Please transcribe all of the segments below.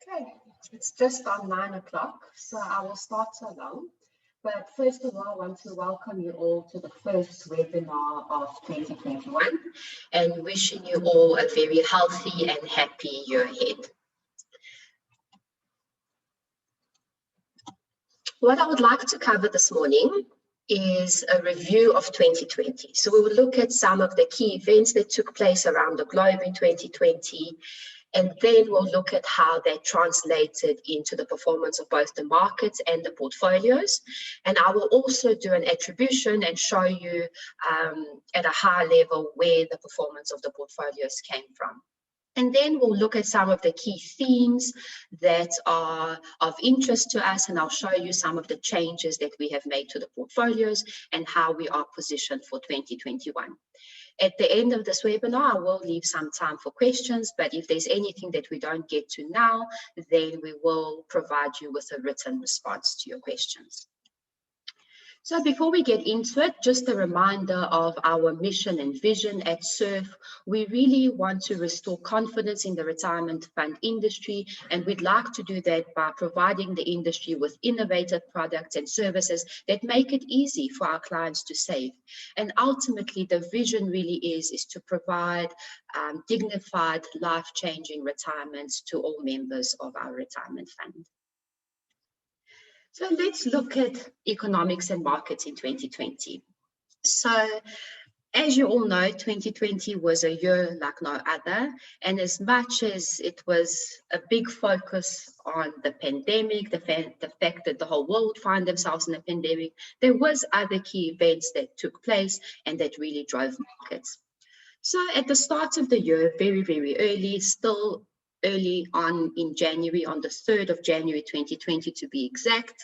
Okay, it's just on 9 o'clock, so I will start so long. But first of all, I want to welcome you all to the first webinar of 2021 and wishing you all a very healthy and happy year ahead. What I would like to cover this morning is a review of 2020. So we will look at some of the key events that took place around the globe in 2020, and then we'll look at how that translated into the performance of both the markets and the portfolios. And I will also do an attribution and show you at a high level where the performance of the portfolios came from. And then we'll look at some of the key themes that are of interest to us, and I'll show you some of the changes that we have made to the portfolios and how we are positioned for 2021. At the end of this webinar, I will leave some time for questions, but if there's anything that we don't get to now, then we will provide you with a written response to your questions. So before we get into it, just a reminder of our mission and vision at SURF. We really want to restore confidence in the retirement fund industry, and we'd like to do that by providing the industry with innovative products and services that make it easy for our clients to save. And ultimately, the vision really is to provide dignified, life-changing retirements to all members of our retirement fund. So let's look at economics and markets in 2020. So as you all know, 2020 was a year like no other. And as much as it was a big focus on the pandemic, the fact that the whole world found themselves in a pandemic, there was other key events that took place and that really drove markets. So at the start of the year, very, very early, still early on in January, on the 3rd of January 2020 to be exact,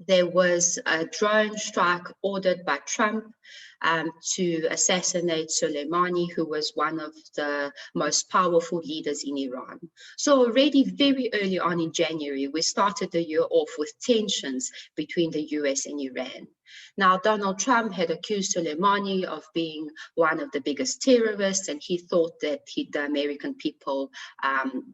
there was a drone strike ordered by Trump to assassinate Soleimani, who was one of the most powerful leaders in Iran. So already very early on in January, we started the year off with tensions between the US and Iran. Now, Donald Trump had accused Soleimani of being one of the biggest terrorists, and he thought that the American people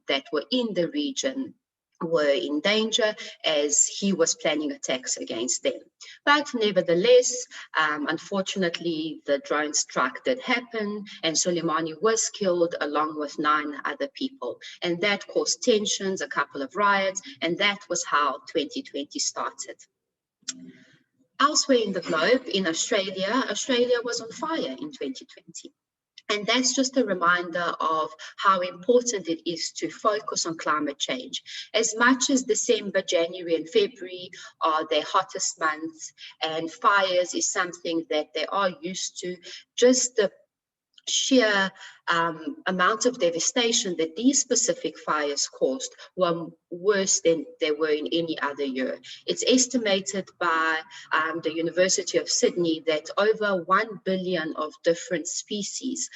that were in the region were in danger as he was planning attacks against them. But nevertheless, unfortunately, the drone strike did happen and Soleimani was killed along with 9 other people. And that caused tensions, a couple of riots, and that was how 2020 started. Elsewhere in the globe, in Australia was on fire in 2020. And that's just a reminder of how important it is to focus on climate change. As much as December, January, and February are their hottest months, and fires is something that they are used to, just the sheer amount of devastation that these specific fires caused were worse than they were in any other year. It's estimated by the University of Sydney that over 1 billion of different species,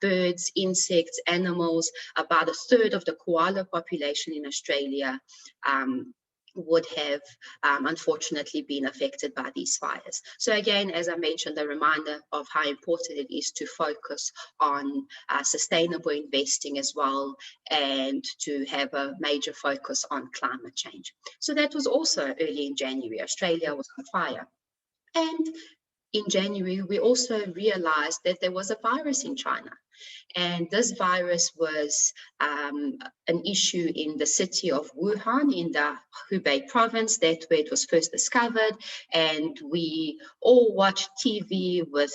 birds, insects, animals, about a third of the koala population in Australia would have unfortunately been affected by these fires. So again, as I mentioned, a reminder of how important it is to focus on sustainable investing as well, and to have a major focus on climate change. So that was also early in January. Australia was on fire. And in January, we also realized that there was a virus in China. And this virus was an issue in the city of Wuhan in the Hubei province. That's where it was first discovered. And we all watched TV with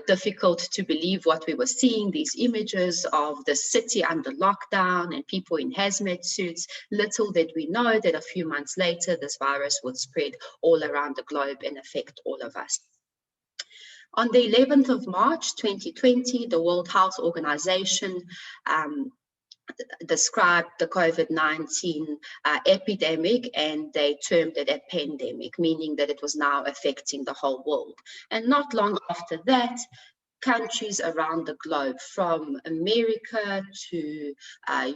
difficult to believe what we were seeing, these images of the city under lockdown and people in hazmat suits. Little did we know that a few months later, this virus would spread all around the globe and affect all of us. On the 11th of March 2020, the World Health Organization described the COVID-19 epidemic, and they termed it a pandemic, meaning that it was now affecting the whole world. And not long after that, countries around the globe, from America to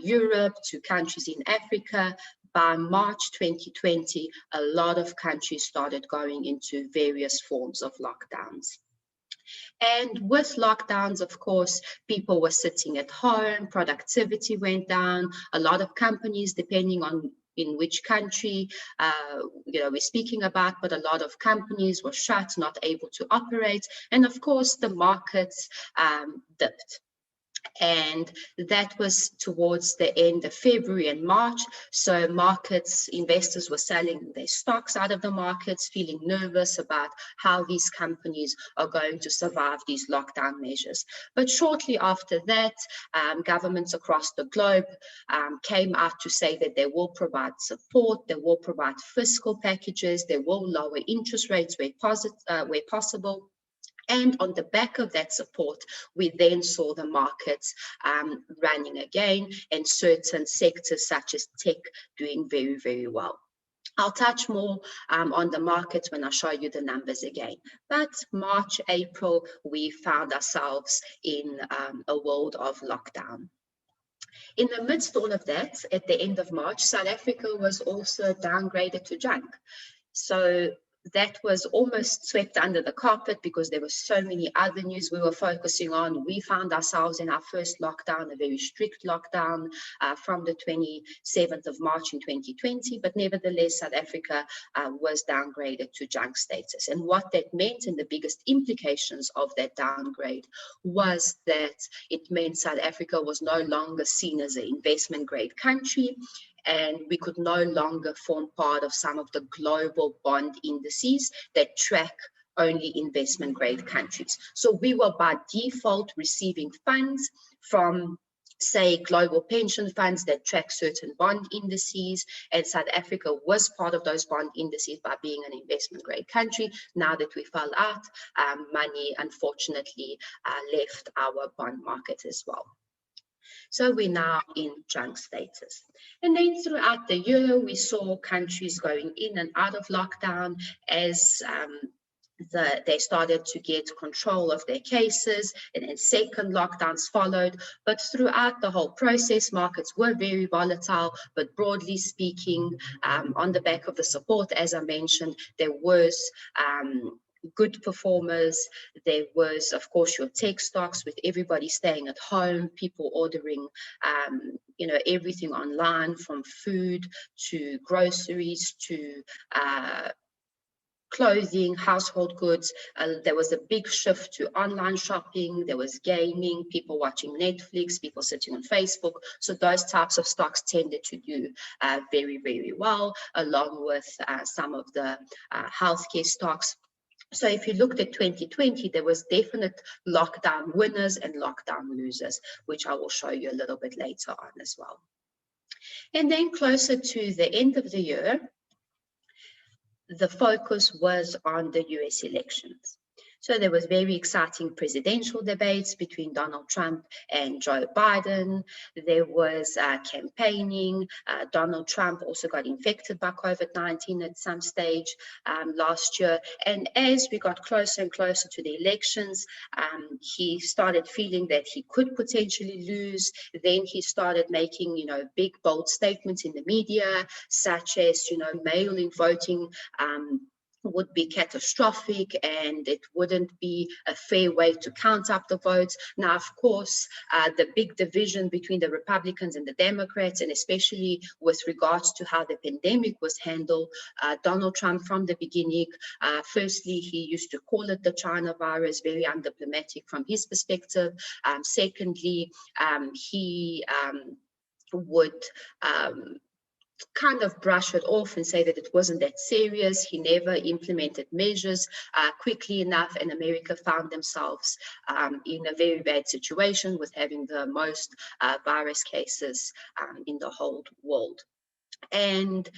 Europe to countries in Africa, by March 2020, a lot of countries started going into various forms of lockdowns. And with lockdowns, of course, people were sitting at home, productivity went down. A lot of companies, depending on in which country we're speaking about, but a lot of companies were shut, not able to operate. And of course, the markets dipped. And that was towards the end of February and March. So investors were selling their stocks out of the markets, feeling nervous about how these companies are going to survive these lockdown measures. But shortly after that, governments across the globe came out to say that they will provide support, they will provide fiscal packages, they will lower interest rates where possible. And on the back of that support, we then saw the markets running again, and certain sectors such as tech doing very, very well. I'll touch more on the markets when I show you the numbers again. But March, April, we found ourselves in a world of lockdown. In the midst of all of that, at the end of March, South Africa was also downgraded to junk. So that was almost swept under the carpet because there were so many other news we were focusing on. We found ourselves in our first lockdown, a very strict lockdown from the 27th of March in 2020, but nevertheless, South Africa was downgraded to junk status. And what that meant, and the biggest implications of that downgrade, was that it meant South Africa was no longer seen as an investment grade country, and we could no longer form part of some of the global bond indices that track only investment grade countries. So we were by default receiving funds from, say, global pension funds that track certain bond indices, and South Africa was part of those bond indices by being an investment grade country. Now that we fell out, money unfortunately left our bond market as well. So we're now in junk status. And then throughout the year, we saw countries going in and out of lockdown as they started to get control of their cases, and then second lockdowns followed. But throughout the whole process, markets were very volatile, but broadly speaking, on the back of the support, as I mentioned, there was good performers. There was, of course, your tech stocks with everybody staying at home, people ordering, everything online, from food to groceries to clothing, household goods. There was a big shift to online shopping. There was gaming, people watching Netflix, people sitting on Facebook. So those types of stocks tended to do very, very well, along with some of the healthcare stocks. So if you looked at 2020, there was definite lockdown winners and lockdown losers, which I will show you a little bit later on as well. And then closer to the end of the year, the focus was on the US elections. So there was very exciting presidential debates between Donald Trump and Joe Biden. There was campaigning. Donald Trump also got infected by COVID-19 at some stage last year. And as we got closer and closer to the elections, he started feeling that he could potentially lose. Then he started making, big, bold statements in the media, such as, mail-in voting would be catastrophic and it wouldn't be a fair way to count up the votes. Now, of course, the big division between the Republicans and the Democrats, and especially with regards to how the pandemic was handled, Donald Trump from the beginning, firstly, he used to call it the China virus, very undiplomatic from his perspective. Secondly, he would kind of brush it off and say that it wasn't that serious. He never implemented measures quickly enough, and America found themselves in a very bad situation with having the most virus cases in the whole world. And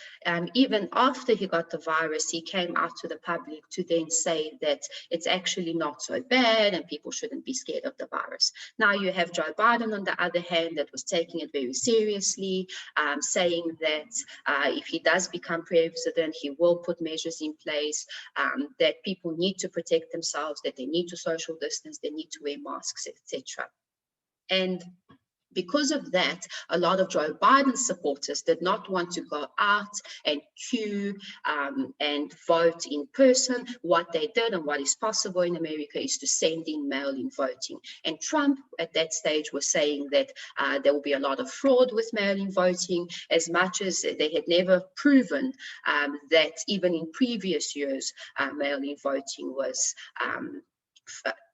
even after he got the virus, he came out to the public to then say that it's actually not so bad and people shouldn't be scared of the virus. Now you have Joe Biden, on the other hand, that was taking it very seriously, saying that if he does become president, he will put measures in place, that people need to protect themselves, that they need to social distance, they need to wear masks, etc. And Because of that, a lot of Joe Biden supporters did not want to go out and queue and vote in person. What they did, and what is possible in America, is to send in mail-in voting. And Trump at that stage was saying that there will be a lot of fraud with mail-in voting, as much as they had never proven that even in previous years, mail-in voting was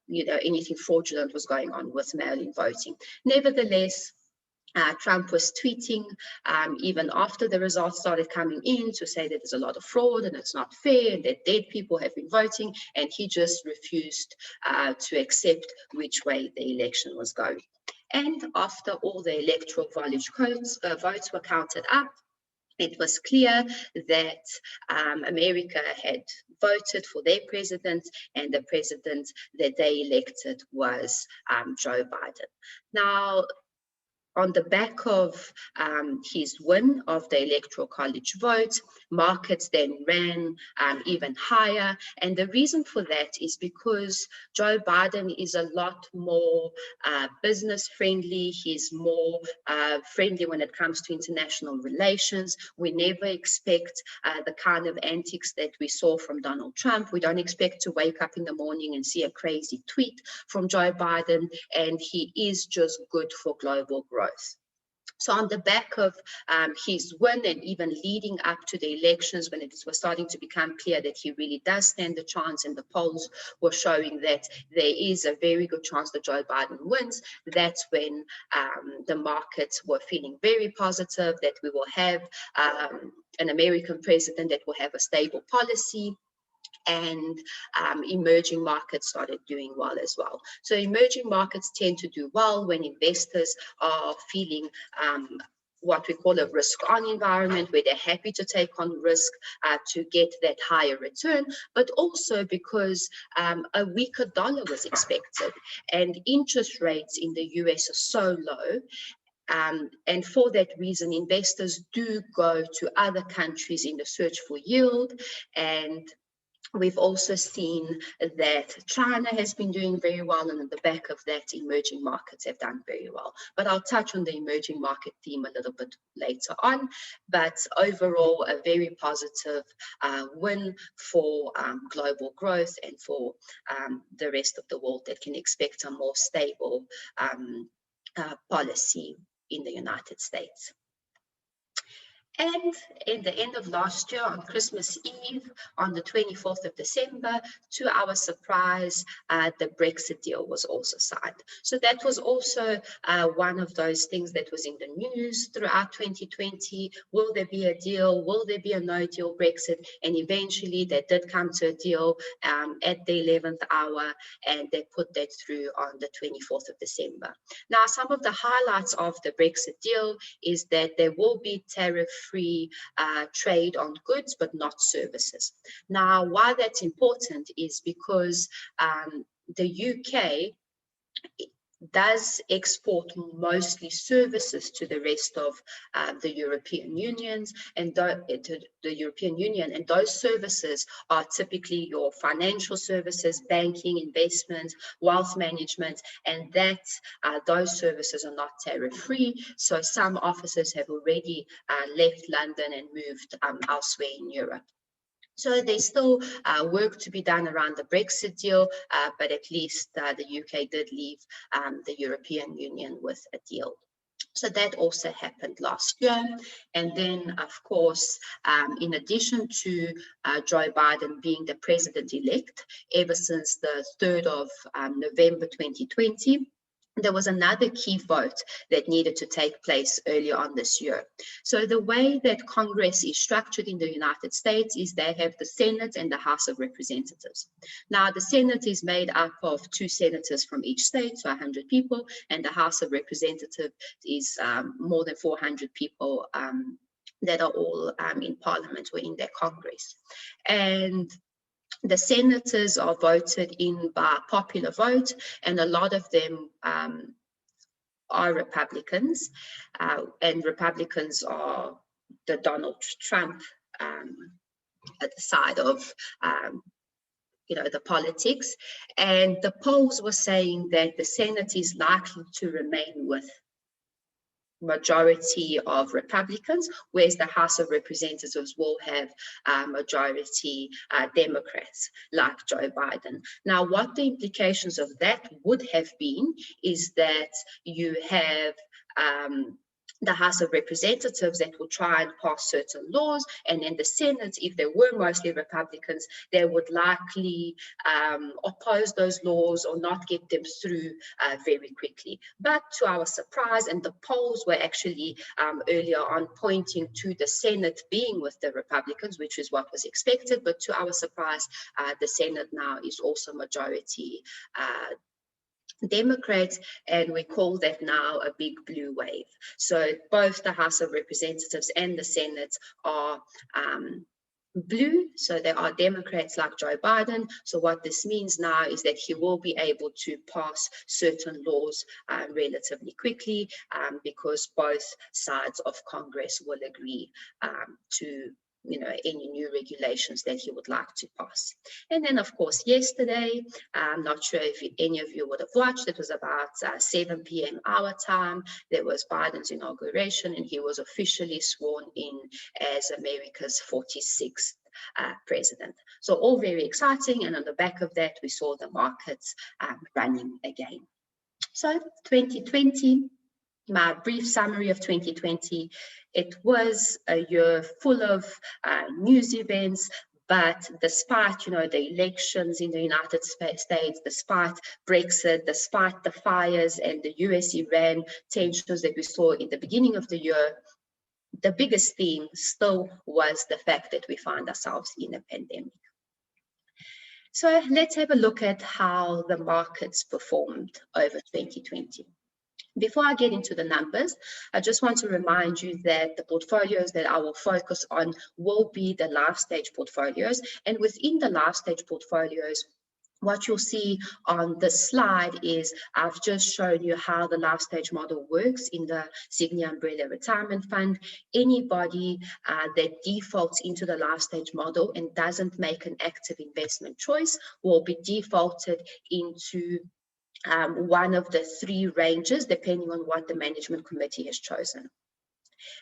anything fraudulent was going on with mail-in voting. Nevertheless, Trump was tweeting even after the results started coming in to say that there's a lot of fraud and it's not fair and that dead people have been voting, and he just refused to accept which way the election was going. And after all the electoral votes were counted up, it was clear that America had voted for their president, and the president that they elected was Joe Biden. Now, on the back of his win of the Electoral College vote, markets then ran even higher. And the reason for that is because Joe Biden is a lot more business friendly. He's more friendly when it comes to international relations. We never expect the kind of antics that we saw from Donald Trump. We don't expect to wake up in the morning and see a crazy tweet from Joe Biden, and he is just good for global growth. So on the back of his win, and even leading up to the elections, when it was starting to become clear that he really does stand a chance, and the polls were showing that there is a very good chance that Joe Biden wins, that's when the markets were feeling very positive that we will have an American president that will have a stable policy. And emerging markets started doing well as well. So emerging markets tend to do well when investors are feeling what we call a risk-on environment, where they're happy to take on risk to get that higher return, but also because a weaker dollar was expected, and interest rates in the US are so low. And for that reason, investors do go to other countries in the search for yield. And we've also seen that China has been doing very well, and on the back of that, emerging markets have done very well. But I'll touch on the emerging market theme a little bit later on. But overall, a very positive win for global growth and for the rest of the world that can expect a more stable policy in the United States. And in the end of last year, on Christmas Eve, on the 24th of December, to our surprise, the Brexit deal was also signed. So that was also one of those things that was in the news throughout 2020. Will there be a deal? Will there be a no-deal Brexit? And eventually they did come to a deal at the 11th hour, and they put that through on the 24th of December. Now, some of the highlights of the Brexit deal is that there will be tariff-free trade on goods, but not services. Now, why that's important is because the UK does export mostly services to the rest of the European Union, and those services are typically your financial services, banking, investment, wealth management, and that those services are not tariff-free. So some offices have already left London and moved elsewhere in Europe. So there's still work to be done around the Brexit deal, but at least the UK did leave the European Union with a deal. So that also happened last year. And then, of course, in addition to Joe Biden being the president-elect, ever since the 3rd of November 2020, there was another key vote that needed to take place earlier on this year. So the way that Congress is structured in the United States is they have the Senate and the House of Representatives. Now, the Senate is made up of 2 senators from each state, so 100 people, and the House of Representatives is more than 400 people that are all in Parliament or in their Congress. And the senators are voted in by popular vote, and a lot of them are Republicans, and Republicans are the Donald Trump at the side of the politics. And the polls were saying that the Senate is likely to remain with majority of Republicans, whereas the House of Representatives will have majority Democrats like Joe Biden. Now, what the implications of that would have been is that you have the House of Representatives that will try and pass certain laws, and then the Senate, if they were mostly Republicans, they would likely oppose those laws or not get them through very quickly. But to our surprise, and the polls were actually earlier on pointing to the Senate being with the Republicans, which is what was expected, but to our surprise, the Senate now is also majority Democrats, and we call that now a big blue wave. So both the House of Representatives and the Senate are blue, so they are Democrats like Joe Biden. So what this means now is that he will be able to pass certain laws relatively quickly because both sides of Congress will agree to any new regulations that he would like to pass. And then, of course, yesterday, I'm not sure if any of you would have watched, it was about 7 p.m. our time, there was Biden's inauguration, and he was officially sworn in as America's 46th president. So all very exciting, and on the back of that, we saw the markets running again. So 2020, my brief summary of 2020, it was a year full of news events, but despite, the elections in the United States, despite Brexit, despite the fires and the US-Iran tensions that we saw in the beginning of the year, the biggest theme still was the fact that we find ourselves in a pandemic. So let's have a look at how the markets performed over 2020. Before I get into the numbers, I just want to remind you that the portfolios that I will focus on will be the life stage portfolios. And within the life stage portfolios, what you'll see on this slide is I've just shown you how the life stage model works in the Sygnia Umbrella Retirement Fund. Anybody that defaults into the life stage model and doesn't make an active investment choice will be defaulted into one of the 3 ranges, depending on what the management committee has chosen.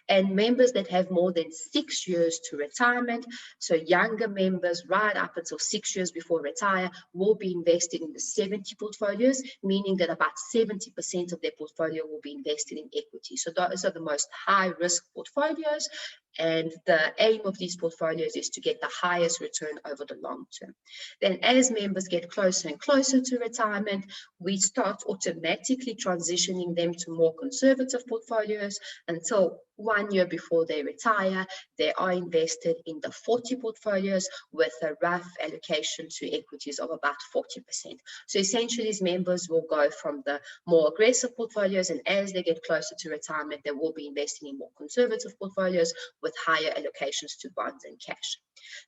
And members that have more than 6 years to retirement, so younger members right up until 6 years before retire, will be invested in the 70 portfolios, meaning that about 70% of their portfolio will be invested in equity. So those are the most high risk portfolios. And the aim of these portfolios is to get the highest return over the long term. Then as members get closer and closer to retirement, we start automatically transitioning them to more conservative portfolios until 1 year before they retire, they are invested in the 40 portfolios with a rough allocation to equities of about 40%. So essentially, these members will go from the more aggressive portfolios, and as they get closer to retirement, they will be investing in more conservative portfolios with higher allocations to bonds and cash.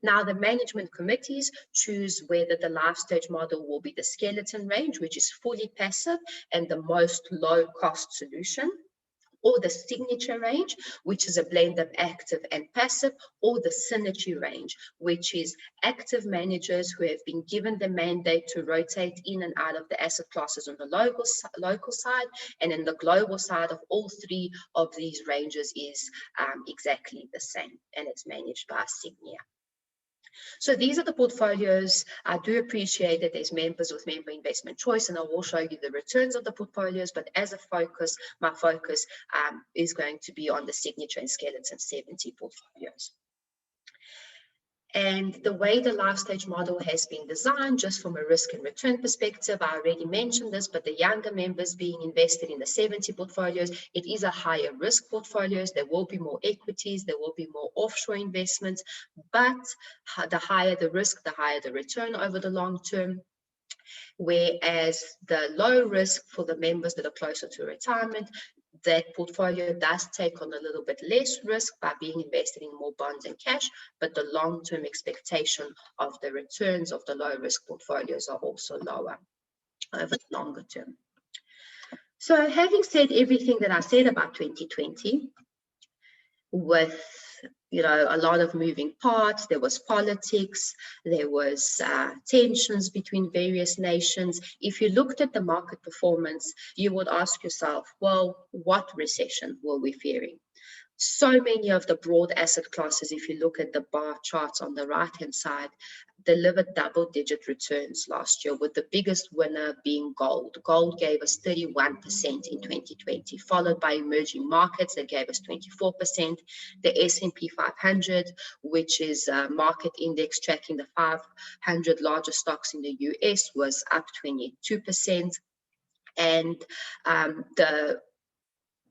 Now, the management committees choose whether the life stage model will be the skeleton range, which is fully passive and the most low-cost solution, or the signature range, which is a blend of active and passive, or the synergy range, which is active managers who have been given the mandate to rotate in and out of the asset classes on the local side, and then the global side of all 3 of these ranges is exactly the same, and it's managed by Sygnia. So these are the portfolios. I do appreciate that there's members with member investment choice, and I will show you the returns of the portfolios, but as a focus, my focus is going to be on the signature and skeleton 70 portfolios. And the way the life stage model has been designed, just from a risk and return perspective, I already mentioned this, but the younger members being invested in the 70 portfolios, it is a higher risk portfolios. There will be more equities, there will be more offshore investments, but the higher the risk, the higher the return over the long term. Whereas the low risk for the members that are closer to retirement, that portfolio does take on a little bit less risk by being invested in more bonds and cash, but the long-term expectation of the returns of the low-risk portfolios are also lower over the longer term. So having said everything that I said about 2020, with you know, a lot of moving parts. There was politics, there was tensions between various nations. If you looked at the market performance, you would ask yourself, well, what recession were we fearing? So many of the broad asset classes, if you look at the bar charts on the right-hand side, delivered double-digit returns last year, with the biggest winner being gold. Gold gave us 31% in 2020, followed by emerging markets that gave us 24%. The S&P 500, which is a market index tracking the 500 largest stocks in the US, was up 22%. And the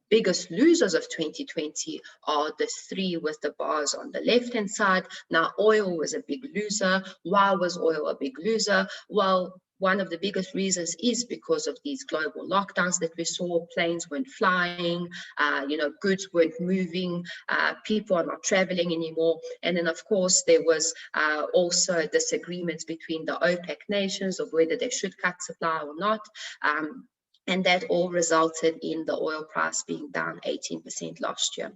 biggest losers of 2020 are the three with the bars on the left-hand side. Now, oil was a big loser. Why was oil a big loser? Well, one of the biggest reasons is because of these global lockdowns that we saw. Planes weren't flying, you know, goods weren't moving, people are not traveling anymore. And then, of course, there was also disagreements between the OPEC nations of whether they should cut supply or not. And that all resulted in the oil price being down 18% last year.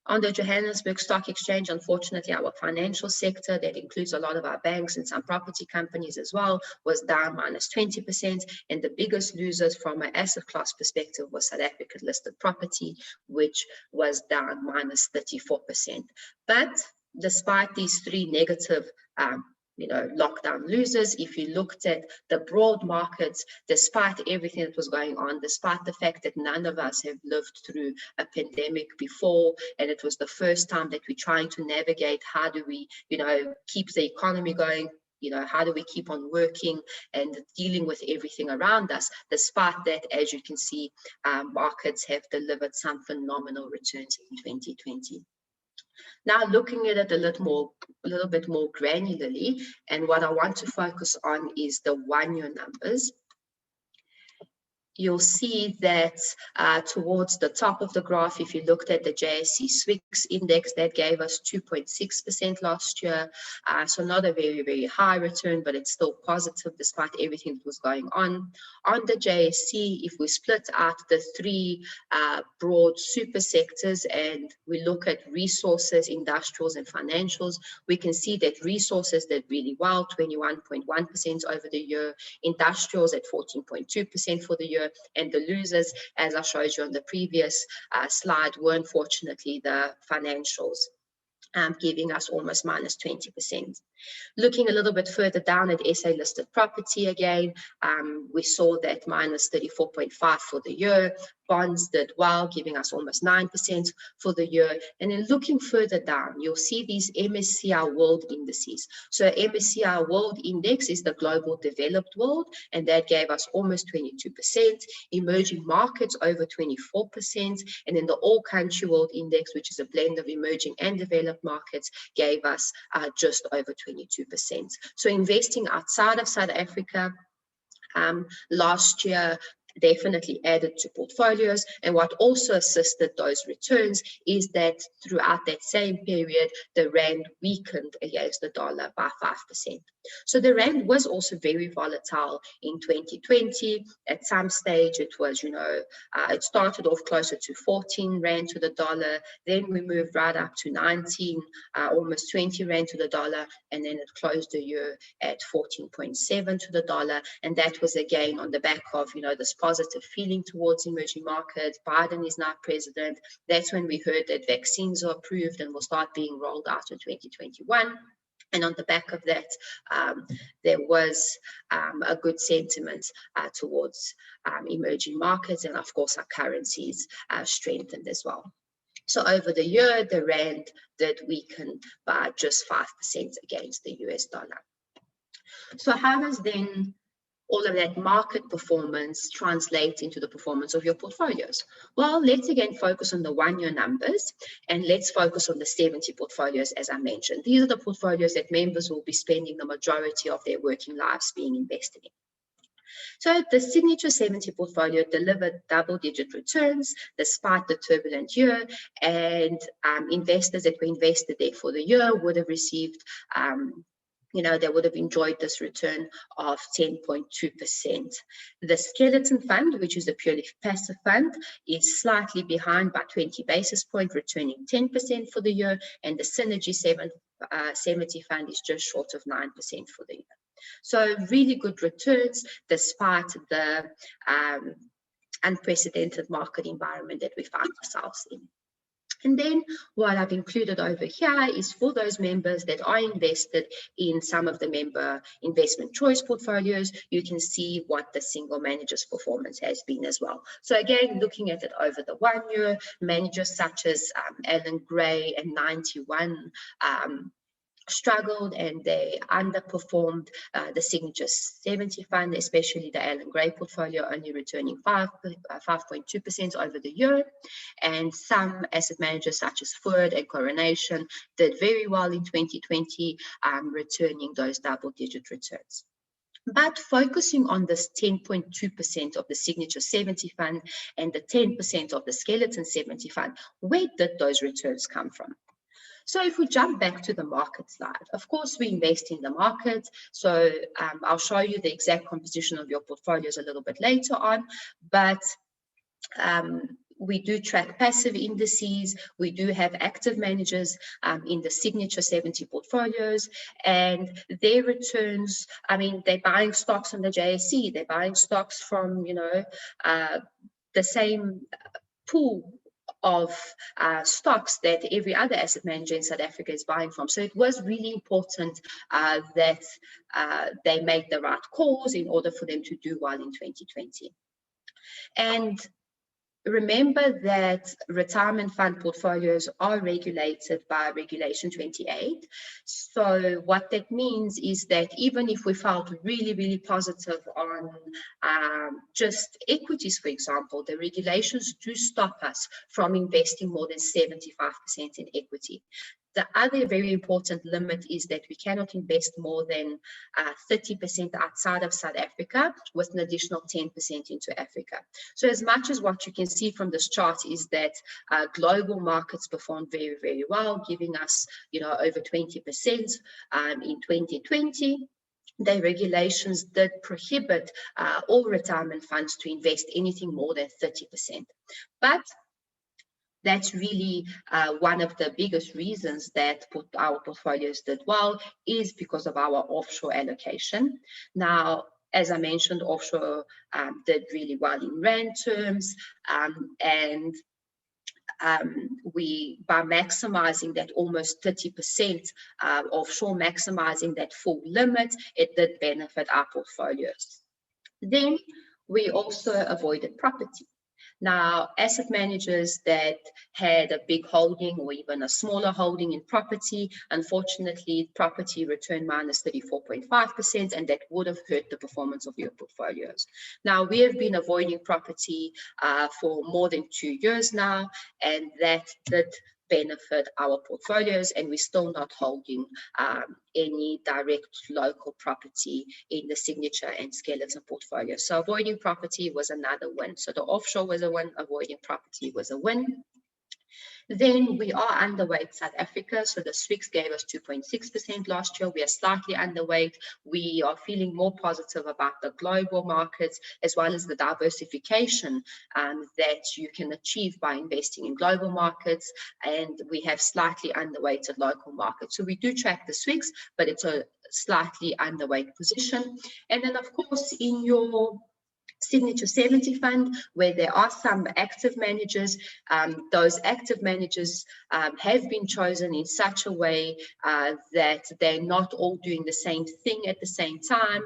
On the Johannesburg Stock Exchange, unfortunately, our financial sector, that includes a lot of our banks and some property companies as well, was down minus 20%. And the biggest losers from an asset class perspective was South African listed property, which was down minus 34%. But despite these three negative you know, lockdown losers, if you looked at the broad markets, despite everything that was going on, despite the fact that none of us have lived through a pandemic before, and it was the first time that we're trying to navigate how do we, you know, keep the economy going, you know, how do we keep on working and dealing with everything around us? Despite that, as you can see, markets have delivered some phenomenal returns in 2020. Now, looking at it a little bit more granularly, and what I want to focus on is the 1-year numbers. You'll see that towards the top of the graph, if you looked at the JSE SWIX index, that gave us 2.6% last year. So not a very, very high return, but it's still positive despite everything that was going on. On the JSE, if we split out the three broad super sectors and we look at resources, industrials, and financials, we can see that resources did really well, 21.1% over the year, industrials at 14.2% for the year, and the losers, as I showed you on the previous slide, were unfortunately the financials, giving us almost minus 20%. Looking a little bit further down at SA listed property again, we saw that minus 34.5 for the year. Bonds did well, giving us almost 9% for the year. And then looking further down, you'll see these MSCI World indices. So MSCI World Index is the global developed world, and that gave us almost 22%. Emerging markets over 24%. And then the All Country World Index, which is a blend of emerging and developed markets, gave us just over 22%. So investing outside of South Africa last year definitely added to portfolios, and what also assisted those returns is that throughout that same period the rand weakened against the dollar by 5%. So the rand was also very volatile in 2020. At some stage it was, you know, it started off closer to 14 rand to the dollar, then we moved right up to 19, almost 20 rand to the dollar, and then it closed the year at 14.7 to the dollar. And that was again on the back of, you know, this positive feeling towards emerging markets. Biden is now president. That's when we heard that vaccines are approved and will start being rolled out in 2021. And on the back of that, there was a good sentiment towards emerging markets, and of course our currencies strengthened as well. So over the year, the rand did weaken by just 5% against the US dollar. So how does then all of that market performance translate into the performance of your portfolios? Well, let's again focus on the 1-year numbers, and let's focus on the 70 portfolios, as I mentioned. These are the portfolios that members will be spending the majority of their working lives being invested in. So the Signature 70 portfolio delivered double-digit returns despite the turbulent year, and investors that were invested there for the year would have received they would have enjoyed this return of 10.2%. The skeleton fund, which is a purely passive fund, is slightly behind by 20 basis points, returning 10% for the year, and the Synergy 70 fund is just short of 9% for the year. So really good returns despite the unprecedented market environment that we find ourselves in. And then what I've included over here is for those members that are invested in some of the member investment choice portfolios, you can see what the single manager's performance has been as well. So again, looking at it over the 1 year, managers such as Alan Gray and 91 struggled and they underperformed the Signature 70 fund, especially the Alan Gray portfolio, only returning 5.2% over the year. And some asset managers such as Ford and Coronation did very well in 2020, returning those double-digit returns. But focusing on this 10.2% of the Signature 70 fund and the 10% of the Skeleton 70 fund, where did those returns come from? So if we jump back to the market slide, of course, we invest in the market. So I'll show you the exact composition of your portfolios a little bit later on, but we do track passive indices. We do have active managers in the Signature 70 portfolios, and their returns, I mean, they're buying stocks on the JSE, they're buying stocks from, the same pool of stocks that every other asset manager in South Africa is buying from. So it was really important that they make the right calls in order for them to do well in 2020. And remember that retirement fund portfolios are regulated by Regulation 28. So what that means is that even if we felt really, really positive on just equities, for example, the regulations do stop us from investing more than 75% in equity. The other very important limit is that we cannot invest more than 30% outside of South Africa with an additional 10% into Africa. So as much as what you can see from this chart is that global markets performed very, very well, giving us, over 20% in 2020. The regulations did prohibit all retirement funds to invest anything more than 30%. But that's really one of the biggest reasons that our portfolios did well, is because of our offshore allocation. Now, as I mentioned, offshore did really well in rand terms, and by maximizing that almost 30% offshore, maximizing that full limit, it did benefit our portfolios. Then we also avoided property. Now, asset managers that had a big holding or even a smaller holding in property, unfortunately, property returned minus 34.5%, and that would have hurt the performance of your portfolios. Now, we have been avoiding property for more than 2 years now, and that did benefit our portfolios, and we're still not holding any direct local property in the Signature and Skeleton portfolio. So avoiding property was another win. So the offshore was a win, avoiding property was a win. Then we are underweight South Africa. So the SWIX gave us 2.6% last year. We are slightly underweight. We are feeling more positive about the global markets, as well as the diversification that you can achieve by investing in global markets. And we have slightly underweighted local markets. So we do track the SWIX, but it's a slightly underweight position. And then, of course, in your Signature 70 fund, where there are some active managers, those active managers have been chosen in such a way that they're not all doing the same thing at the same time.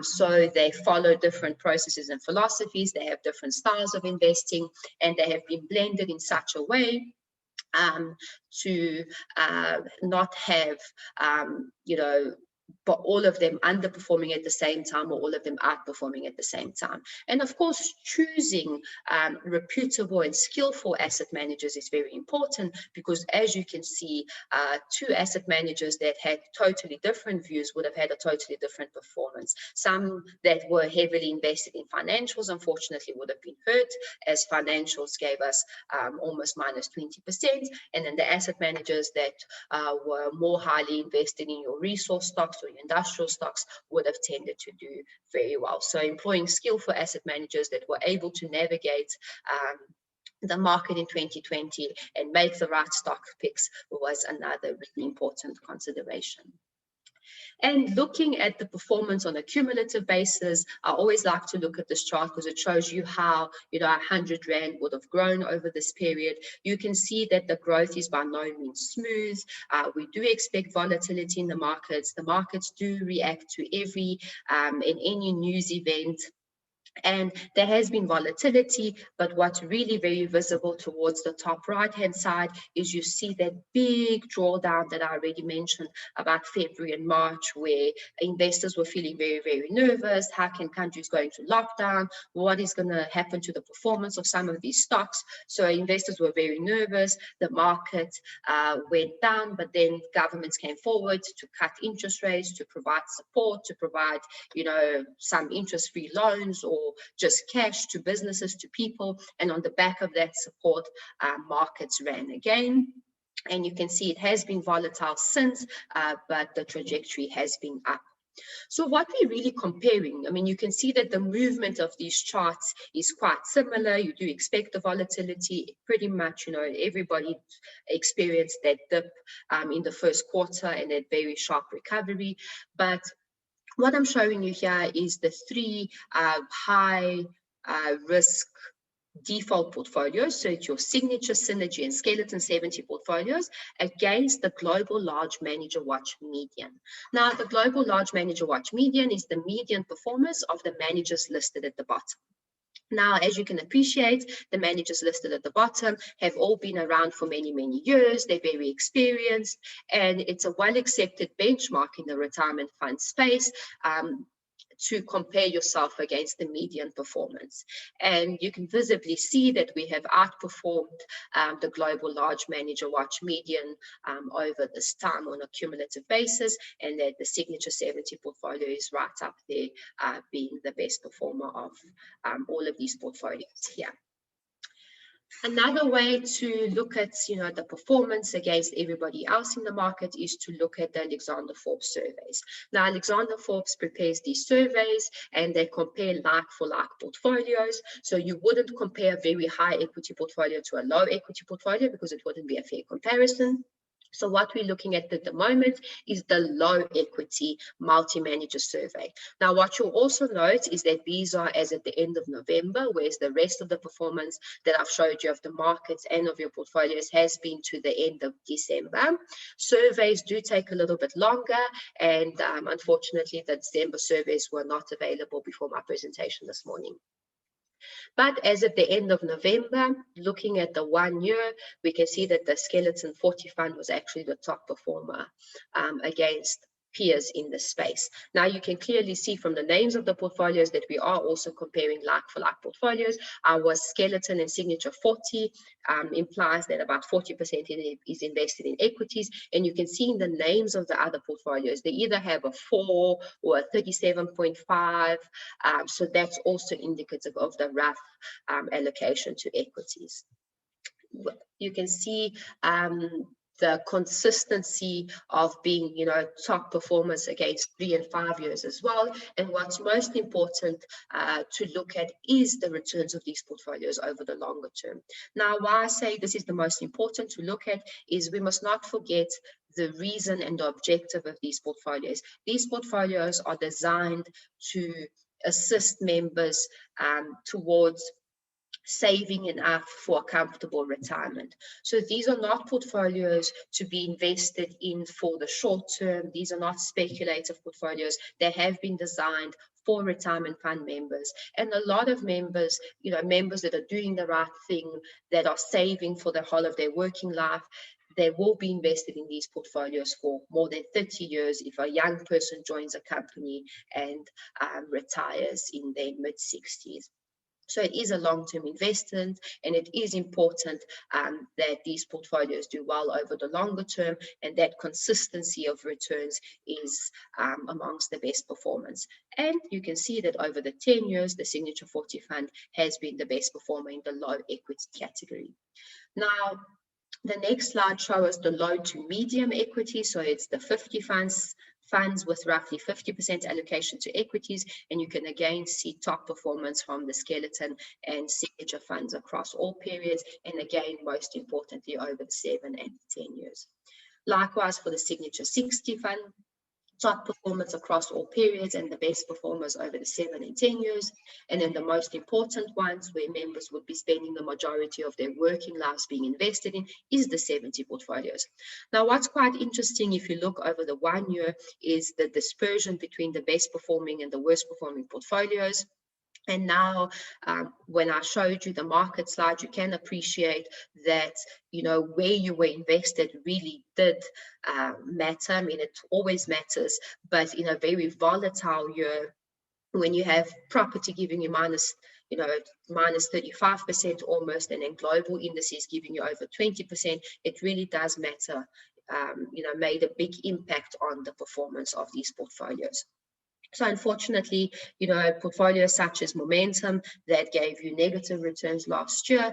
So they follow different processes and philosophies, they have different styles of investing, and they have been blended in such a way to not have, but all of them underperforming at the same time or all of them outperforming at the same time. And of course, choosing reputable and skillful asset managers is very important, because as you can see, two asset managers that had totally different views would have had a totally different performance. Some that were heavily invested in financials, unfortunately, would have been hurt, as financials gave us almost minus 20%. And then the asset managers that were more highly invested in your resource stocks, stocks or your industrial stocks would have tended to do very well. So employing skillful asset managers that were able to navigate the market in 2020 and make the right stock picks was another really important consideration. And looking at the performance on a cumulative basis, I always like to look at this chart because it shows you how, 100 Rand would have grown over this period. You can see that the growth is by no means smooth. We do expect volatility in the markets. The markets do react to every and any news event. And there has been volatility, but what's really very visible towards the top right-hand side is you see that big drawdown that I already mentioned about February and March, where investors were feeling very, very nervous. How can countries go into lockdown? What is going to happen to the performance of some of these stocks? So investors were very nervous. The market went down, but then governments came forward to cut interest rates, to provide support, to provide, some interest-free loans or just cash to businesses, to people. And on the back of that support, markets ran again. And you can see it has been volatile since, but the trajectory has been up. So what we're really comparing, you can see that the movement of these charts is quite similar. You do expect the volatility pretty much, everybody experienced that dip in the first quarter and that very sharp recovery. But what I'm showing you here is the three high risk default portfolios. So it's your Signature, Synergy, and Skeleton 70 portfolios against the Global Large Manager Watch median. Now, the Global Large Manager Watch median is the median performance of the managers listed at the bottom. Now, as you can appreciate, the managers listed at the bottom have all been around for many, many years. They're very experienced, and it's a well-accepted benchmark in the retirement fund space to compare yourself against the median performance. And you can visibly see that we have outperformed the Global Large Manager Watch median over this time on a cumulative basis, and that the Signature 70 portfolio is right up there, being the best performer of all of these portfolios here. Another way to look at, the performance against everybody else in the market is to look at the Alexander Forbes surveys. Now, Alexander Forbes prepares these surveys and they compare like-for-like portfolios. So you wouldn't compare a very high equity portfolio to a low equity portfolio because it wouldn't be a fair comparison. So what we're looking at the moment is the low equity multi-manager survey. Now, what you'll also note is that these are as at the end of November, whereas the rest of the performance that I've showed you of the markets and of your portfolios has been to the end of December. Surveys do take a little bit longer, and unfortunately, the December surveys were not available before my presentation this morning. But as at the end of November, looking at the 1 year, we can see that the Skeleton 40 fund was actually the top performer against peers in the space. Now you can clearly see from the names of the portfolios that we are also comparing like-for-like portfolios. Our Skeleton and Signature 40 implies that about 40% is invested in equities, and you can see in the names of the other portfolios, they either have a 4 or a 37.5, so that's also indicative of the rough allocation to equities. You can see the consistency of being, top performers against 3 and 5 years as well. And what's most important to look at is the returns of these portfolios over the longer term. Now, why I say this is the most important to look at is we must not forget the reason and the objective of these portfolios. These portfolios are designed to assist members towards saving enough for a comfortable retirement. So these are not portfolios to be invested in for the short term. These are not speculative portfolios. They have been designed for retirement fund members, and a lot of members, members that are doing the right thing, that are saving for the whole of their working life, they will be invested in these portfolios for more than 30 years if a young person joins a company and retires in their mid-60s. So it is a long-term investment, and it is important that these portfolios do well over the longer term, and that consistency of returns is amongst the best performance. And you can see that over the 10 years, the Signature 40 fund has been the best performer in the low equity category. Now, the next slide shows us the low to medium equity. So it's the 50 funds with roughly 50% allocation to equities, and you can again see top performance from the skeleton and signature funds across all periods, and again, most importantly, over the 7 and 10 years. Likewise, for the Signature 60 fund, top performance across all periods and the best performers over the 7 and 10 years. And then the most important ones where members would be spending the majority of their working lives being invested in is the 70 portfolios. Now, what's quite interesting if you look over the 1 year is the dispersion between the best performing and the worst performing portfolios. And now, when I showed you the market slide, you can appreciate that, you know, where you were invested really did matter. I mean, it always matters, but in a very volatile year, when you have property giving you minus 35% almost, and then global indices giving you over 20%, it really does matter, made a big impact on the performance of these portfolios. So unfortunately, portfolios such as Momentum that gave you negative returns last year,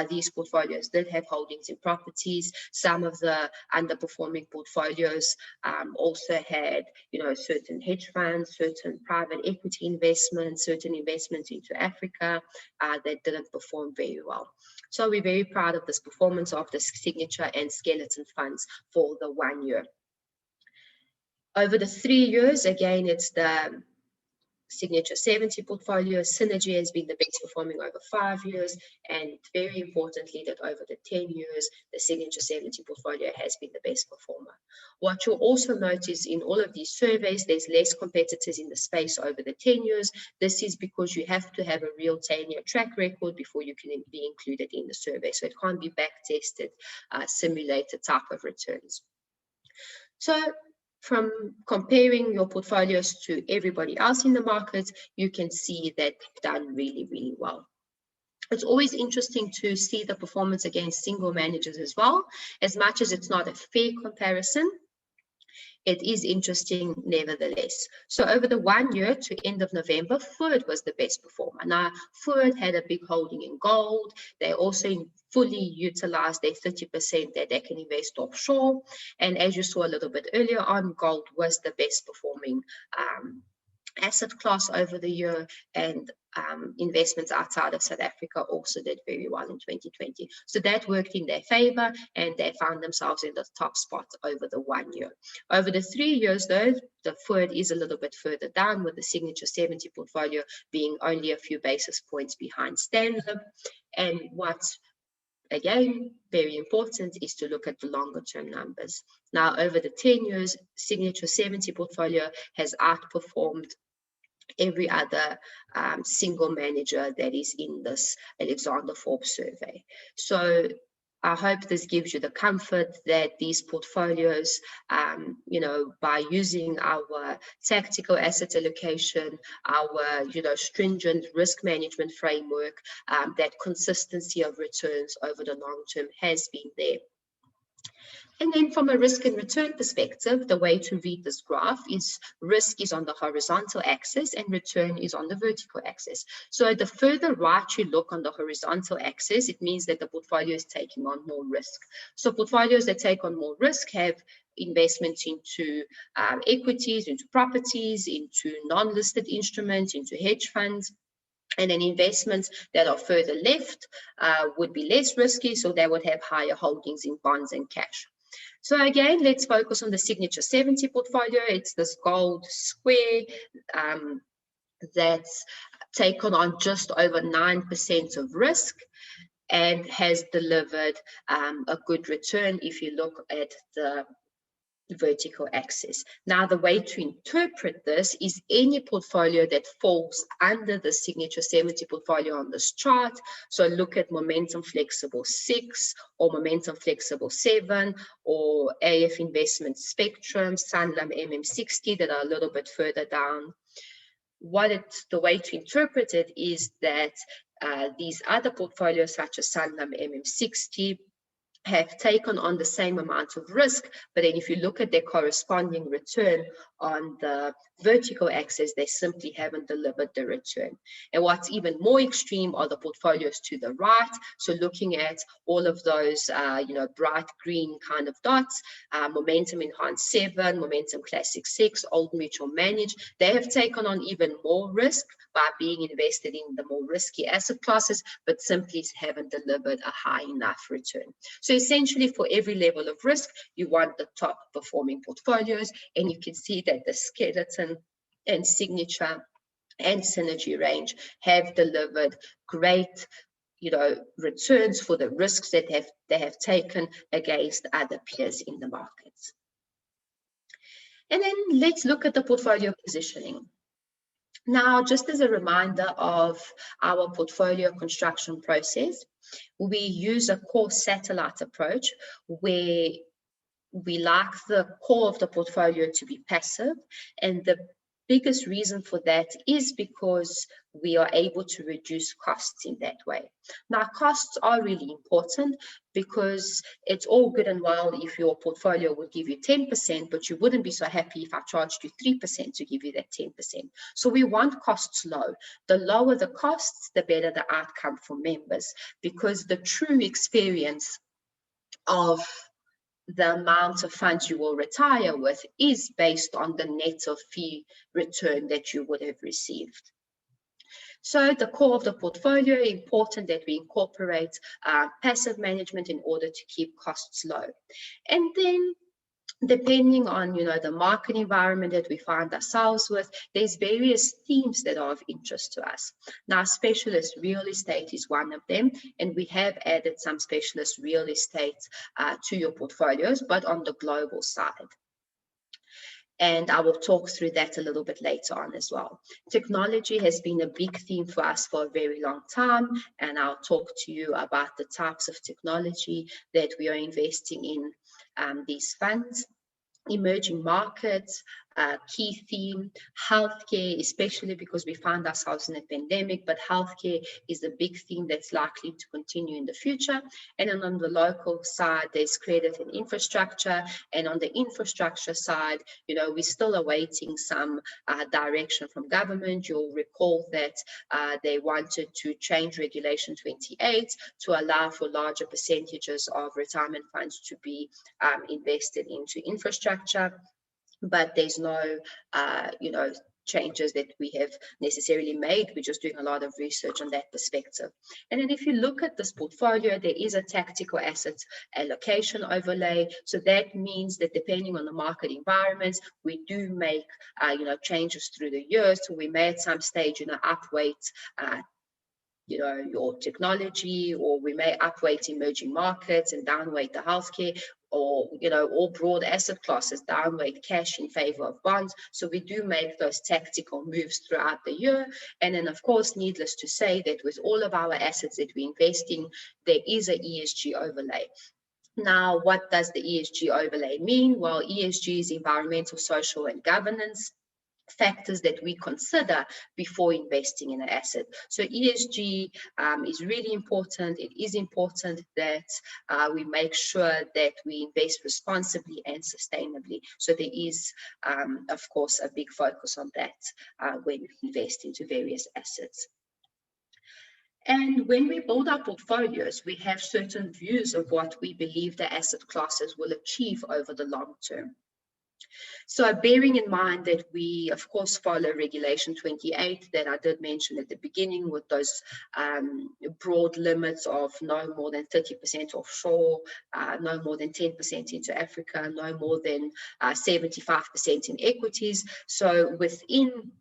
these portfolios did have holdings in properties. Some of the underperforming portfolios also had, certain hedge funds, certain private equity investments, certain investments into Africa that didn't perform very well. So we're very proud of this performance of the Signature and Skeleton funds for the 1 year. Over the 3 years, again, it's the Signature 70 portfolio. Synergy has been the best performing over 5 years, and very importantly that over the 10 years, the Signature 70 portfolio has been the best performer. What you'll also notice in all of these surveys, there's less competitors in the space over the 10 years. This is because you have to have a real 10-year track record before you can be included in the survey. So it can't be back-tested, simulated type of returns. So from comparing your portfolios to everybody else in the market, you can see that they've done really, really well. It's always interesting to see the performance against single managers as well. As much as it's not a fair comparison, it is interesting nevertheless. So over the 1 year to end of November, Ford was the best performer. Now, Ford had a big holding in gold. They also fully utilized their 30% that they can invest offshore. And as you saw a little bit earlier on, gold was the best performing asset class over the year, and investments outside of South Africa also did very well in 2020. So that worked in their favor, and they found themselves in the top spot over the 1 year. Over the 3 years, though, the Ford is a little bit further down, with the Signature 70 portfolio being only a few basis points behind Standard. And what's again very important is to look at the longer term numbers. Now, over the 10 years, Signature 70 portfolio has outperformed every other single manager that is in this Alexander Forbes survey. So I hope this gives you the comfort that these portfolios, by using our tactical asset allocation, our, stringent risk management framework, that consistency of returns over the long term has been there. And then from a risk and return perspective, the way to read this graph is risk is on the horizontal axis and return is on the vertical axis. So the further right you look on the horizontal axis, it means that the portfolio is taking on more risk. So portfolios that take on more risk have investments into equities, into properties, into non-listed instruments, into hedge funds. And then investments that are further left would be less risky, so they would have higher holdings in bonds and cash. So again, let's focus on the Signature 70 portfolio. It's this gold square that's taken on just over 9% of risk and has delivered a good return if you look at the vertical axis. Now, the way to interpret this is any portfolio that falls under the Signature 70 portfolio on this chart. So look at Momentum Flexible 6 or Momentum Flexible 7 or AF Investment Spectrum, Sanlam MM60 that are a little bit further down. The way to interpret it is that these other portfolios such as Sanlam MM60 have taken on the same amount of risk, but then if you look at their corresponding return on the vertical axis, they simply haven't delivered the return. And what's even more extreme are the portfolios to the right. So looking at all of those, bright green kind of dots, Momentum Enhanced 7, Momentum Classic 6, Old Mutual Managed, they have taken on even more risk by being invested in the more risky asset classes, but simply haven't delivered a high enough return. So essentially, for every level of risk, you want the top performing portfolios, and you can see that the Skeleton and Signature and Synergy range have delivered great returns for the risks that they have taken against other peers in the markets. And then let's look at the portfolio positioning. Now, just as a reminder of our portfolio construction process, we use a core satellite approach where we like the core of the portfolio to be passive, and the biggest reason for that is because we are able to reduce costs in that way. Now, costs are really important because it's all good and well if your portfolio would give you 10%, but you wouldn't be so happy if I charged you 3% to give you that 10%. So we want costs low. The lower the costs, the better the outcome for members, because the true experience of the amount of funds you will retire with is based on the net of fee return that you would have received. So the core of the portfolio, important that we incorporate passive management in order to keep costs low. And then depending on the market environment that we find ourselves with, there's various themes that are of interest to us. Now, specialist real estate is one of them, and we have added some specialist real estate to your portfolios, but on the global side. And I will talk through that a little bit later on as well. Technology has been a big theme for us for a very long time, and I'll talk to you about the types of technology that we are investing in these funds. Emerging markets, key theme, healthcare, especially because we find ourselves in a pandemic, but healthcare is a big theme that's likely to continue in the future. And then on the local side, there's credit and infrastructure. And on the infrastructure side, we're still awaiting some direction from government. You'll recall that they wanted to change Regulation 28 to allow for larger percentages of retirement funds to be invested into infrastructure. But there's no, changes that we have necessarily made. We're just doing a lot of research on that perspective. And then if you look at this portfolio, there is a tactical asset allocation overlay. So that means that depending on the market environments, we do make, changes through the years. So we may at some stage, upweight your technology, or we may upweight emerging markets and downweight the healthcare, or all broad asset classes, downweight cash in favor of bonds. So we do make those tactical moves throughout the year. And then, of course, needless to say that with all of our assets that we invest in, there is an ESG overlay. Now, what does the ESG overlay mean? Well, ESG is environmental, social, and governance factors that we consider before investing in an asset. So ESG is really important. It is important that we make sure that we invest responsibly and sustainably. So there is, of course, a big focus on that when we invest into various assets. And when we build our portfolios, we have certain views of what we believe the asset classes will achieve over the long term. So bearing in mind that we, of course, follow Regulation 28 that I did mention at the beginning, with those broad limits of no more than 30% offshore, no more than 10% into Africa, no more than 75% in equities. So within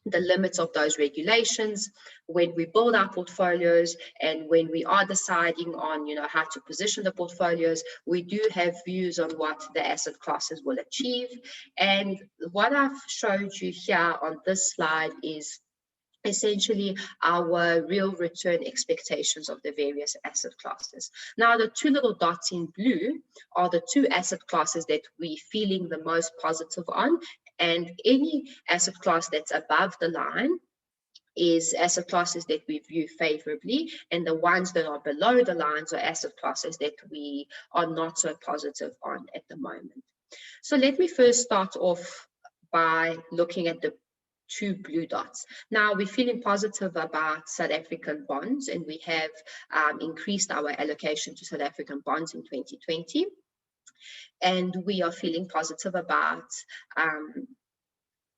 the limits of those regulations, when we build our portfolios and when we are deciding on how to position the portfolios, we do have views on what the asset classes will achieve. And what I've showed you here on this slide is essentially our real return expectations of the various asset classes. Now, the two little dots in blue are the two asset classes that we're feeling the most positive on, and any asset class that's above the line is asset classes that we view favorably, and the ones that are below the lines are asset classes that we are not so positive on at the moment. So let me first start off by looking at the 2 blue dots. Now we're feeling positive about South African bonds, and we have increased our allocation to South African bonds in 2020. And we are feeling positive about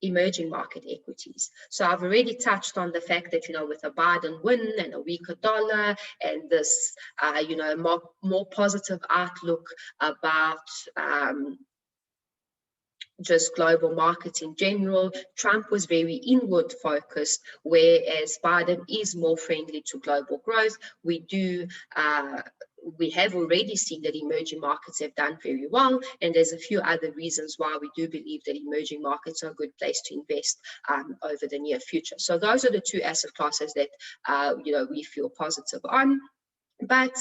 emerging market equities. So I've already touched on the fact that, with a Biden win and a weaker dollar and this, more positive outlook about just global markets in general. Trump was very inward focused, whereas Biden is more friendly to global growth. We have already seen that emerging markets have done very well, and there's a few other reasons why we do believe that emerging markets are a good place to invest over the near future. So those are the 2 asset classes that we feel positive on. But,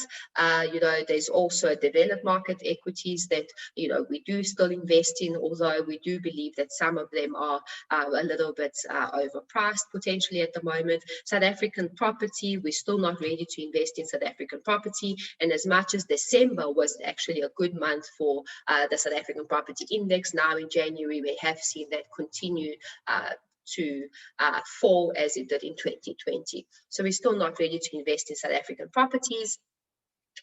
there's also developed market equities that, we do still invest in, although we do believe that some of them are a little bit overpriced potentially at the moment. South African property, we're still not ready to invest in South African property. And as much as December was actually a good month for the South African property index, now in January, we have seen that continue to fall as it did in 2020. So we're still not ready to invest in South African properties.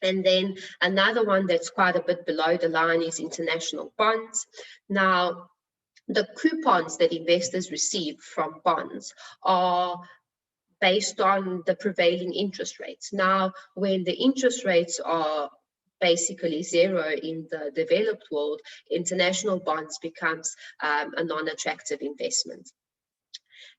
And then another one that's quite a bit below the line is international bonds. Now, the coupons that investors receive from bonds are based on the prevailing interest rates. Now, when the interest rates are basically zero in the developed world, international bonds becomes a non-attractive investment.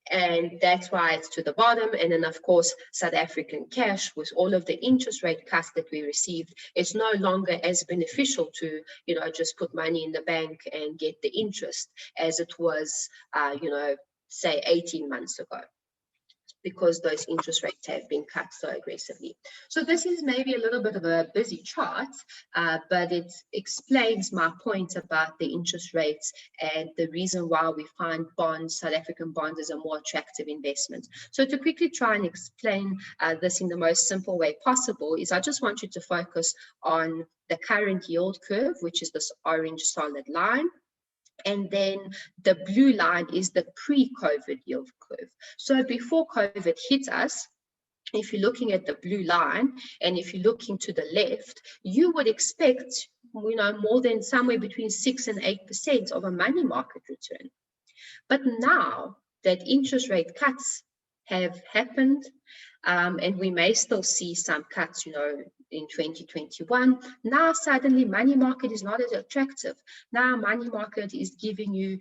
And that's why it's to the bottom. And then, of course, South African cash, with all of the interest rate cuts that we received, it's no longer as beneficial to, just put money in the bank and get the interest as it was, say 18 months ago, because those interest rates have been cut so aggressively. So this is maybe a little bit of a busy chart, but it explains my point about the interest rates and the reason why we find bonds, South African bonds, as a more attractive investment. So to quickly try and explain this in the most simple way possible is I just want you to focus on the current yield curve, which is this orange solid line. And then the blue line is the pre-COVID yield curve. So before COVID hit us, if you're looking at the blue line, and if you're looking to the left, you would expect, more than somewhere between 6 and 8% of a money market return. But now that interest rate cuts have happened, and we may still see some cuts, in 2021, now suddenly money market is not as attractive. Now money market is giving you,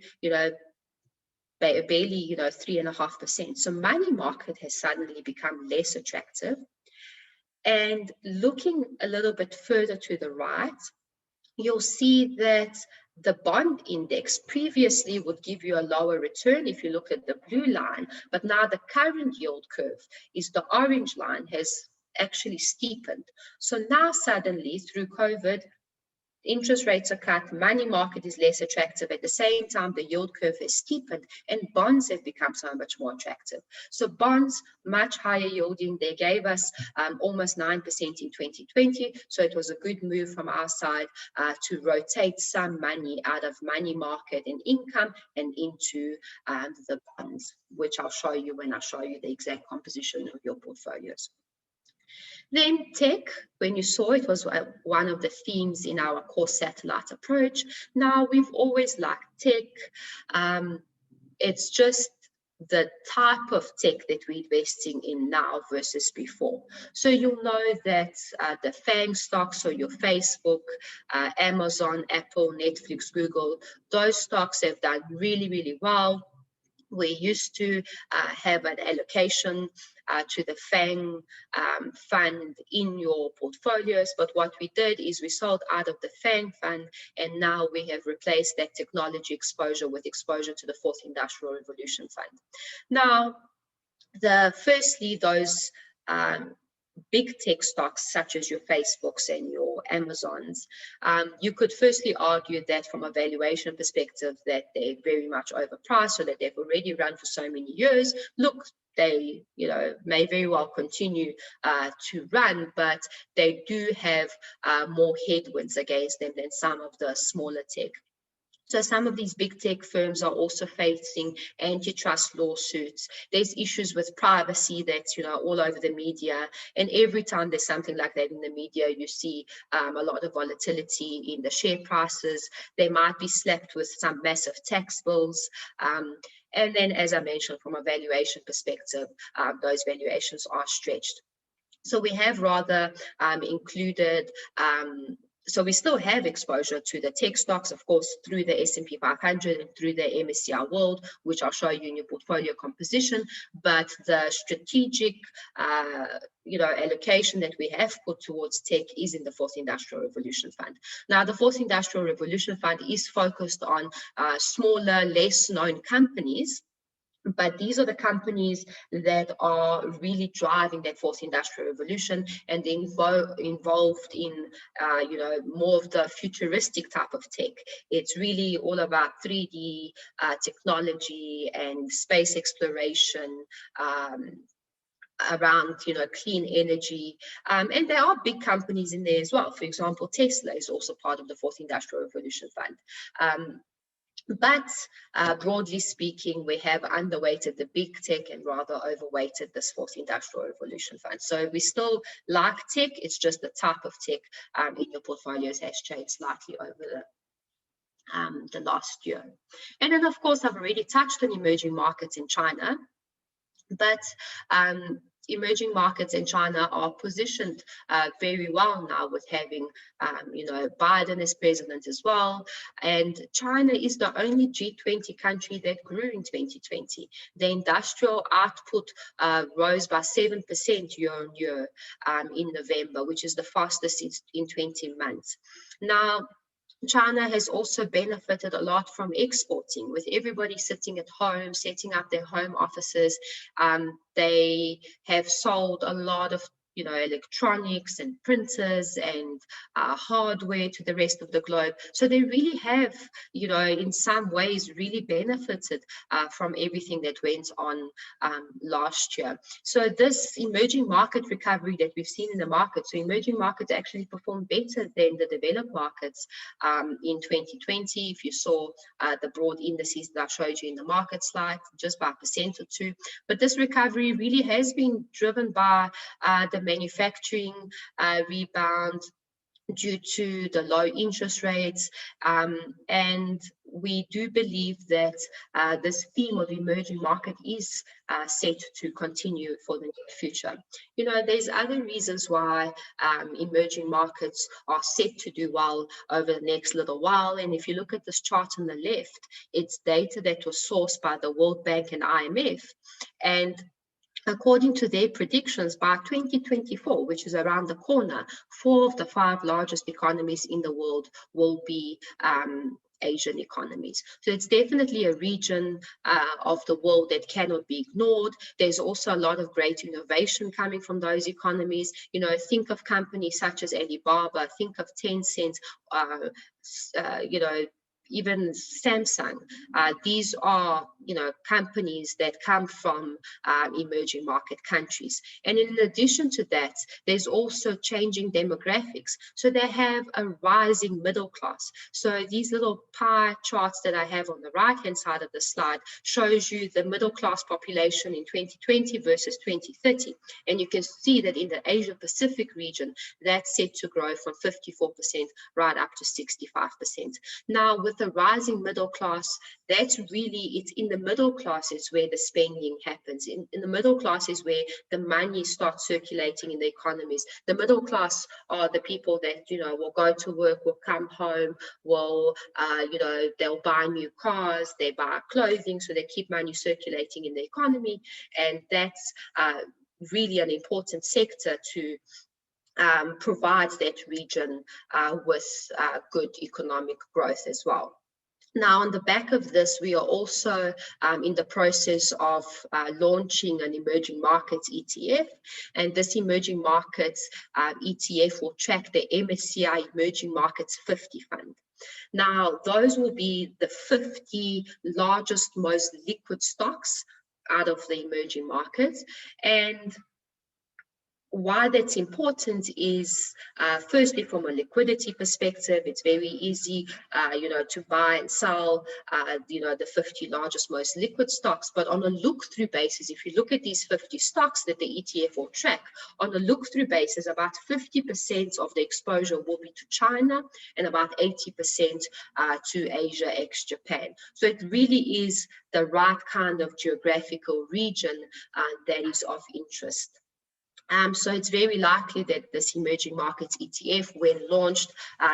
barely, 3.5%. So money market has suddenly become less attractive. And looking a little bit further to the right, you'll see that the bond index previously would give you a lower return if you look at the blue line, but now the current yield curve is the orange line has actually steepened. So now suddenly through COVID, interest rates are cut, money market is less attractive. At the same time, the yield curve has steepened and bonds have become so much more attractive. So bonds, much higher yielding. They gave us almost 9% in 2020. So it was a good move from our side to rotate some money out of money market and income and into the bonds, which I'll show you when I show you the exact composition of your portfolios. Then tech, when you saw it, was one of the themes in our core satellite approach. Now, we've always liked tech. It's just the type of tech that we're investing in now versus before. So you'll know that the FANG stocks, so your Facebook, Amazon, Apple, Netflix, Google, those stocks have done really, really well. We used to have an allocation to the FANG fund in your portfolios, but what we did is we sold out of the FANG fund, and now we have replaced that technology exposure with exposure to the Fourth Industrial Revolution Fund. Now, firstly, those big tech stocks such as your Facebooks and your Amazons, you could firstly argue that from a valuation perspective that they're very much overpriced, so that they've already run for so many years. Look, they, may very well continue to run, but they do have more headwinds against them than some of the smaller tech. So some of these big tech firms are also facing antitrust lawsuits. There's issues with privacy that's, all over the media. And every time there's something like that in the media, you see a lot of volatility in the share prices. They might be slapped with some massive tax bills. And then, as I mentioned, from a valuation perspective, those valuations are stretched. So we have rather included so we still have exposure to the tech stocks, of course, through the S&P 500 and through the MSCI World, which I'll show you in your portfolio composition. But the strategic, allocation that we have put towards tech is in the Fourth Industrial Revolution Fund. Now, the Fourth Industrial Revolution Fund is focused on smaller, less known companies. But these are the companies that are really driving that fourth industrial revolution and involved in, more of the futuristic type of tech. It's really all about 3D technology and space exploration, around clean energy, and there are big companies in there as well. For example, Tesla is also part of the Fourth Industrial Revolution Fund. But broadly speaking, we have underweighted the big tech and rather overweighted this Fourth Industrial Revolution Fund. So we still like tech, it's just the type of tech in your portfolios has changed slightly over the last year. And then, of course, I've already touched on emerging markets in China, but emerging markets in China are positioned very well now with having, Biden as president as well. And China is the only G20 country that grew in 2020. The industrial output rose by 7% year on year in November, which is the fastest in 20 months. Now, China has also benefited a lot from exporting, with everybody sitting at home, setting up their home offices. They have sold a lot of electronics and printers and hardware to the rest of the globe. So they really have, in some ways really benefited from everything that went on last year. So this emerging market recovery that we've seen in the market, so emerging markets actually performed better than the developed markets in 2020. If you saw the broad indices that I showed you in the market slide, just by 1% or 2%. But this recovery really has been driven by the manufacturing rebound due to the low interest rates, and we do believe that this theme of emerging market is set to continue for the near future. There's other reasons why emerging markets are set to do well over the next little while, and if you look at this chart on the left, it's data that was sourced by the World Bank and IMF, and according to their predictions, by 2024, which is around the corner, 4 of the 5 largest economies in the world will be Asian economies. So it's definitely a region of the world that cannot be ignored. There's also a lot of great innovation coming from those economies. Think of companies such as Alibaba, think of Tencent, even Samsung. These are, companies that come from emerging market countries. And in addition to that, there's also changing demographics. So they have a rising middle class. So these little pie charts that I have on the right-hand side of the slide shows you the middle class population in 2020 versus 2030. And you can see that in the Asia Pacific region, that's set to grow from 54% right up to 65%. Now, with the rising middle class, that's really, it's in the middle class is where the spending happens. In the middle class is where the money starts circulating in the economies. The middle class are the people that, will go to work, will come home, will, they'll buy new cars, they buy clothing, so they keep money circulating in the economy. And that's really an important sector to provide that region with good economic growth as well. Now, on the back of this, we are also in the process of launching an emerging markets ETF. And this emerging markets ETF will track the MSCI Emerging Markets 50 Fund. Now, those will be the 50 largest, most liquid stocks out of the emerging markets. And why that's important is, firstly, from a liquidity perspective, it's very easy, to buy and sell, the 50 largest, most liquid stocks. But on a look-through basis, if you look at these 50 stocks that the ETF will track, on a look-through basis, about 50% of the exposure will be to China and about 80% to Asia ex-Japan. So it really is the right kind of geographical region that is of interest. So it's very likely that this emerging markets ETF, when launched,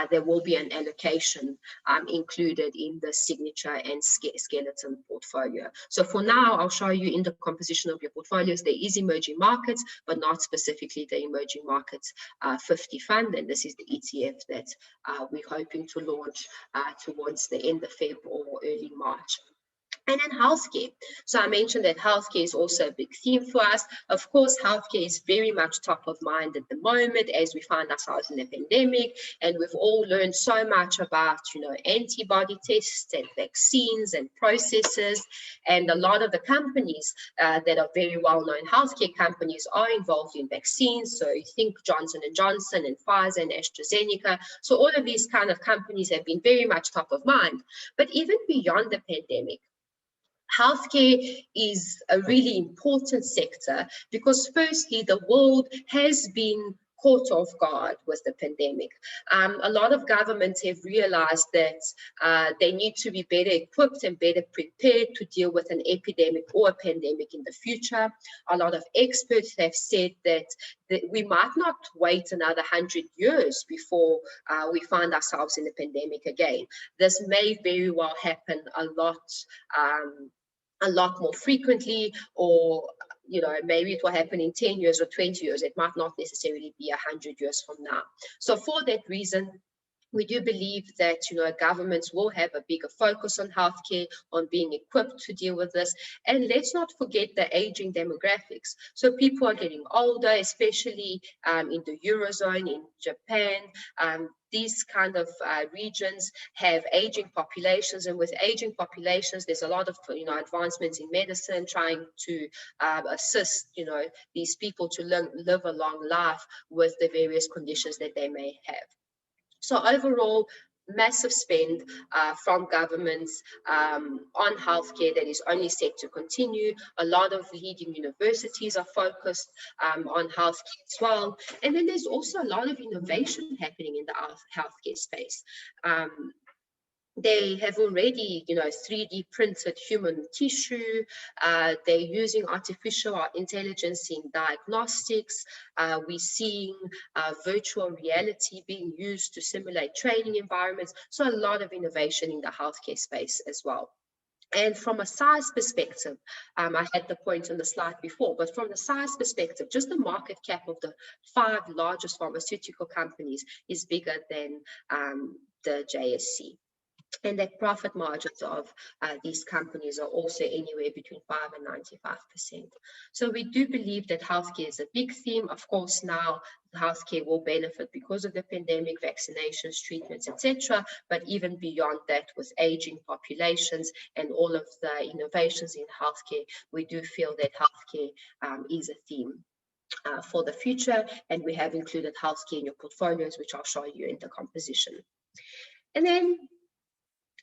there will be an allocation included in the signature and skeleton portfolio. So for now, I'll show you in the composition of your portfolios, there is emerging markets, but not specifically the emerging markets 50 fund. And this is the ETF that we're hoping to launch towards the end of February or early March. And then healthcare. So I mentioned that healthcare is also a big theme for us. Of course, healthcare is very much top of mind at the moment as we find ourselves in a pandemic, and we've all learned so much about, antibody tests and vaccines and processes. And a lot of the companies that are very well-known healthcare companies are involved in vaccines. So you think Johnson & Johnson and Pfizer and AstraZeneca. So all of these kind of companies have been very much top of mind. But even beyond the pandemic, healthcare is a really important sector because, firstly, the world has been caught off guard with the pandemic. A lot of governments have realized that they need to be better equipped and better prepared to deal with an epidemic or a pandemic in the future. A lot of experts have said that we might not wait another 100 years before we find ourselves in a pandemic again. This may very well happen a lot more frequently, or maybe it will happen in 10 years or 20 years. It might not necessarily be 100 years from now. So for that reason, we do believe that governments will have a bigger focus on healthcare, on being equipped to deal with this. And let's not forget the aging demographics. So people are getting older, especially in the Eurozone, in Japan. These kind of regions have aging populations, and with aging populations, there's a lot of advancements in medicine trying to assist these people to live a long life with the various conditions that they may have. So overall, massive spend from governments on healthcare that is only set to continue. A lot of leading universities are focused on healthcare as well. And then there's also a lot of innovation happening in the healthcare space. They have already, 3D printed human tissue. They're using artificial intelligence in diagnostics. We're seeing virtual reality being used to simulate training environments. So a lot of innovation in the healthcare space as well. And from a size perspective, I had the point on the slide before, but from the size perspective, just the market cap of the 5 largest pharmaceutical companies is bigger than the JSE. And the profit margins of these companies are also anywhere between 5 and 95%. So we do believe that healthcare is a big theme. Of course, now healthcare will benefit because of the pandemic, vaccinations, treatments, etc. But even beyond that, with aging populations and all of the innovations in healthcare, we do feel that healthcare is a theme for the future. And we have included healthcare in your portfolios, which I'll show you in the composition. And then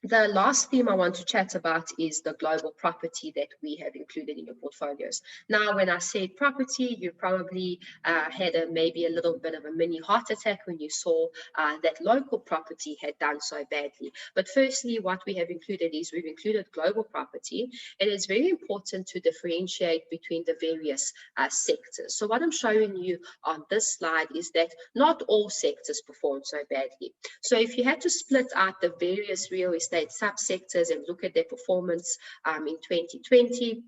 the last theme I want to chat about is the global property that we have included in your portfolios. Now, when I said property, you probably had maybe a little bit of a mini heart attack when you saw that local property had done so badly. But firstly, what we have included is we've included global property, and it's very important to differentiate between the various sectors. So what I'm showing you on this slide is that not all sectors perform so badly. So if you had to split out the various real estate subsectors and look at their performance in 2020.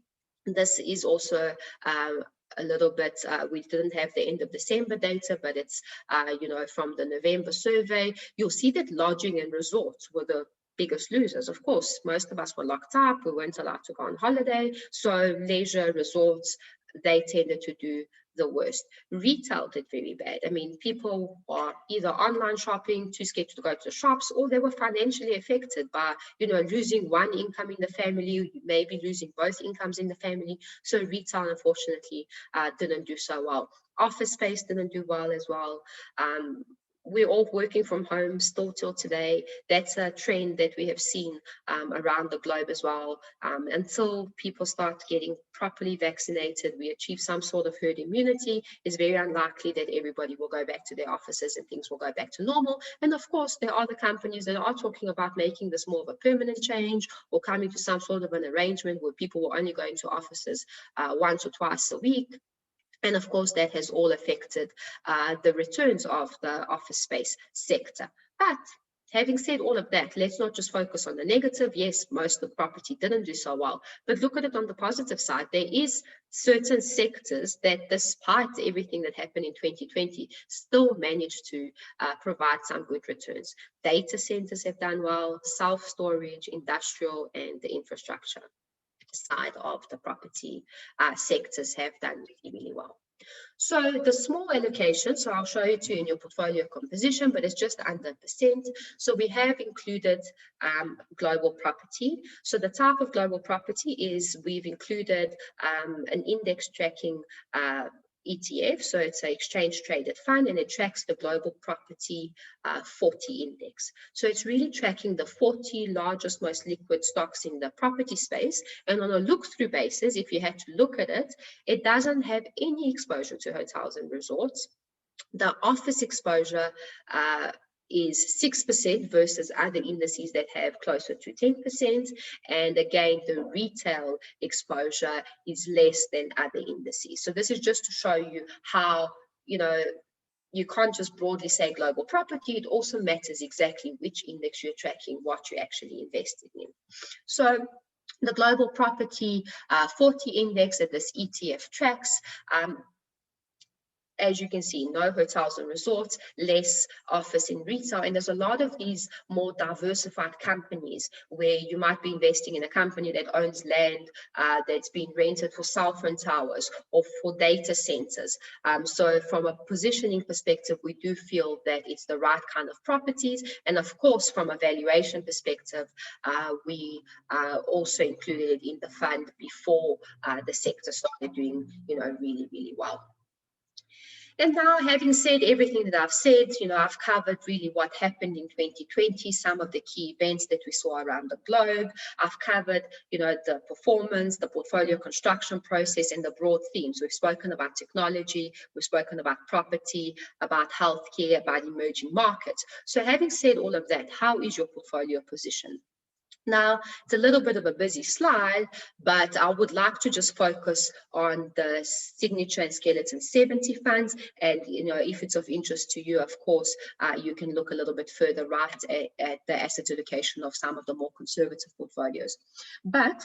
This is also a little bit, we didn't have the end of December data, but it's, from the November survey. You'll see that lodging and resorts were the biggest losers? Of course, most of us were locked up. We weren't allowed to go on holiday. So leisure resorts, they tended to do the worst. Retail did very bad. I mean, people are either online shopping, too scared to go to the shops, or they were financially affected by, losing one income in the family, maybe losing both incomes in the family. So retail, unfortunately, didn't do so well. Office space didn't do well as well. We're all working from home still till today. That's a trend that we have seen around the globe as well. Until people start getting properly vaccinated, we achieve some sort of herd immunity, it's very unlikely that everybody will go back to their offices and things will go back to normal. And of course, there are the companies that are talking about making this more of a permanent change or coming to some sort of an arrangement where people will only go into offices once or twice a week. And of course, that has all affected the returns of the office space sector. But having said all of that, let's not just focus on the negative. Yes, most of the property didn't do so well, but look at it on the positive side. There is certain sectors that, despite everything that happened in 2020, still managed to provide some good returns. Data centers have done well, self-storage, industrial, and the infrastructure side of the property sectors have done really, really well. So the small allocation, so I'll show it to you in your portfolio composition, but it's just under %. So we have included global property. So the type of global property is we've included an index tracking ETF, so it's an exchange traded fund, and it tracks the global property 40 index. So it's really tracking the 40 largest, most liquid stocks in the property space. And on a look-through basis, if you had to look at it, it doesn't have any exposure to hotels and resorts. The office exposure is 6% versus other indices that have closer to 10%. And again, the retail exposure is less than other indices. So this is just to show you how, you can't just broadly say global property. It also matters exactly which index you're tracking, what you're actually investing in. So the global property 40 index that this ETF tracks, as you can see, no hotels and resorts, less office and retail. And there's a lot of these more diversified companies where you might be investing in a company that owns land that's been rented for cell phone towers or for data centers. So from a positioning perspective, we do feel that it's the right kind of properties. And of course, from a valuation perspective, we also included it in the fund before the sector started doing, really, really well. And now, having said everything that I've said, I've covered really what happened in 2020, some of the key events that we saw around the globe. I've covered, the performance, the portfolio construction process, and the broad themes. We've spoken about technology, we've spoken about property, about healthcare, about emerging markets. So having said all of that, how is your portfolio positioned? Now, it's a little bit of a busy slide, but I would like to just focus on the Signature and Skeleton 70 funds. And, if it's of interest to you, of course, you can look a little bit further right at the asset allocation of some of the more conservative portfolios. But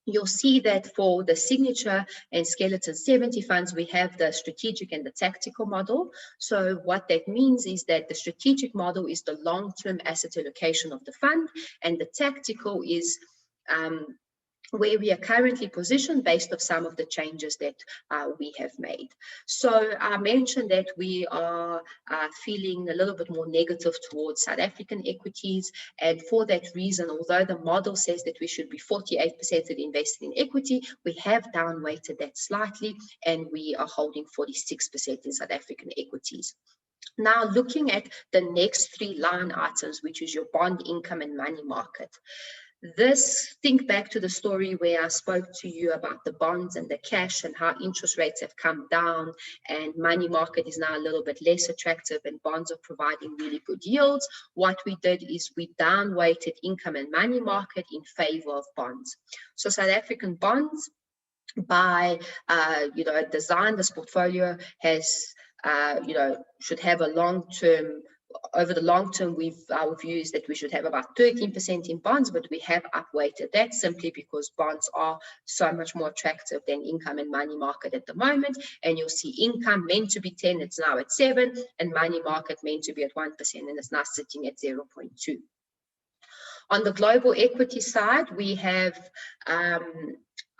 you'll see that for the Signature and Skeleton 70 funds, we have the strategic and the tactical model. So what that means is that the strategic model is the long-term asset allocation of the fund, and the tactical is where we are currently positioned based on some of the changes that we have made. So I mentioned that we are feeling a little bit more negative towards South African equities. And for that reason, although the model says that we should be 48% invested in equity, we have downweighted that slightly, and we are holding 46% in South African equities. Now, looking at the next three line items, which is your bond, income, and money market. Think back to the story where I spoke to you about the bonds and the cash and how interest rates have come down and money market is now a little bit less attractive and bonds are providing really good yields. What we did is we downweighted income and money market in favor of bonds. So South African bonds, by design, this portfolio has should have a long-term. Over the long term, our view is that we should have about 13% in bonds, but we have upweighted that simply because bonds are so much more attractive than income and money market at the moment. And you'll see income meant to be 10, it's now at 7, and money market meant to be at 1%, and it's now sitting at 0.2. On the global equity side, we have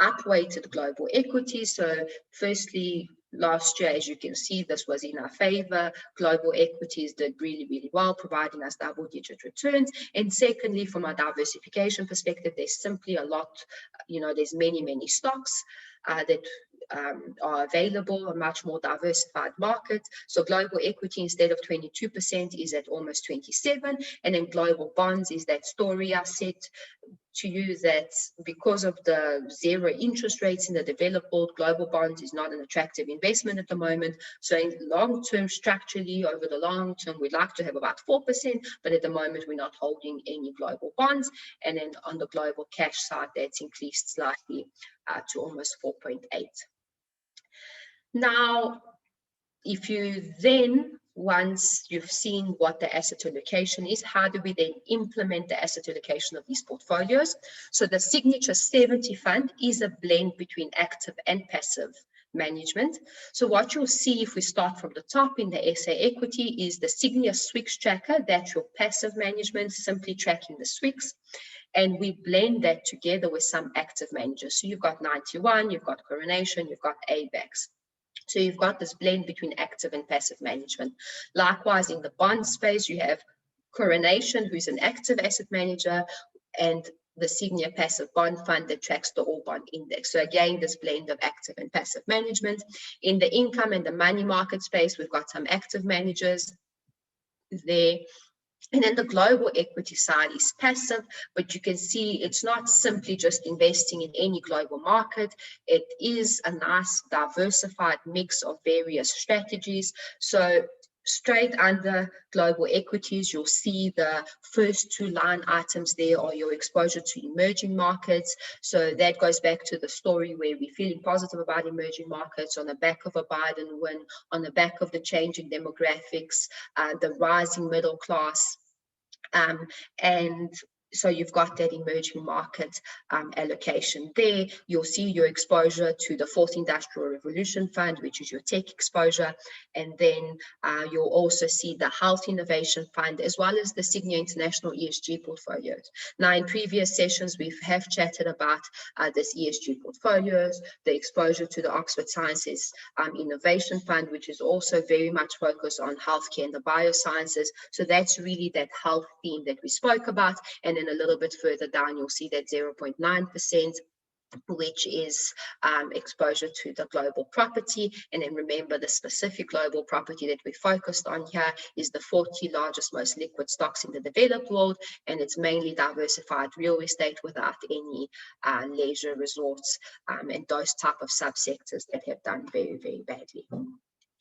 upweighted global equity. So firstly, last year, as you can see, this was in our favor. Global equities did really, really well, providing us double-digit returns. And secondly, from a diversification perspective, there's simply a lot, there's many, many stocks that are available, a much more diversified market. So global equity, instead of 22%, is at almost 27%. And then global bonds is that story I said to you, that because of the zero interest rates in the developed world, global bonds is not an attractive investment at the moment. So in long term, structurally, over the long term, we'd like to have about 4%, but at the moment, we're not holding any global bonds. And then on the global cash side, that's increased slightly to almost 4.8. Now, if you then, once you've seen what the asset allocation is, how do we then implement the asset allocation of these portfolios? So the Signature 70 fund is a blend between active and passive management. So what you'll see if we start from the top in the SA equity is the Sygnia Swix tracker. That's your passive management, simply tracking the Swix. And we blend that together with some active managers. So you've got 91, you've got Coronation, you've got ABAX. So you've got this blend between active and passive management. Likewise, in the bond space, you have Coronation, who's an active asset manager, and the Sygnia Passive Bond Fund that tracks the All Bond Index. So again, this blend of active and passive management. In the income and the money market space, we've got some active managers there. And then the global equity side is passive, but you can see it's not simply just investing in any global market. It is a nice diversified mix of various strategies. So straight under global equities, you'll see the first two line items there are your exposure to emerging markets. So that goes back to the story where we're feeling positive about emerging markets on the back of a Biden win, on the back of the changing demographics, the rising middle class. And so you've got that emerging market allocation there. You'll see your exposure to the Fourth Industrial Revolution Fund, which is your tech exposure. And then you'll also see the Health Innovation Fund, as well as the Sygnia International ESG portfolios. Now, in previous sessions, we have chatted about this ESG portfolios, the exposure to the Oxford Sciences Innovation Fund, which is also very much focused on healthcare and the biosciences. So that's really that health theme that we spoke about. And then a little bit further down, you'll see that 0.9%, which is exposure to the global property. And then remember, the specific global property that we focused on here is the 40 largest, most liquid stocks in the developed world. And it's mainly diversified real estate without any leisure resorts and those type of subsectors that have done very, very badly.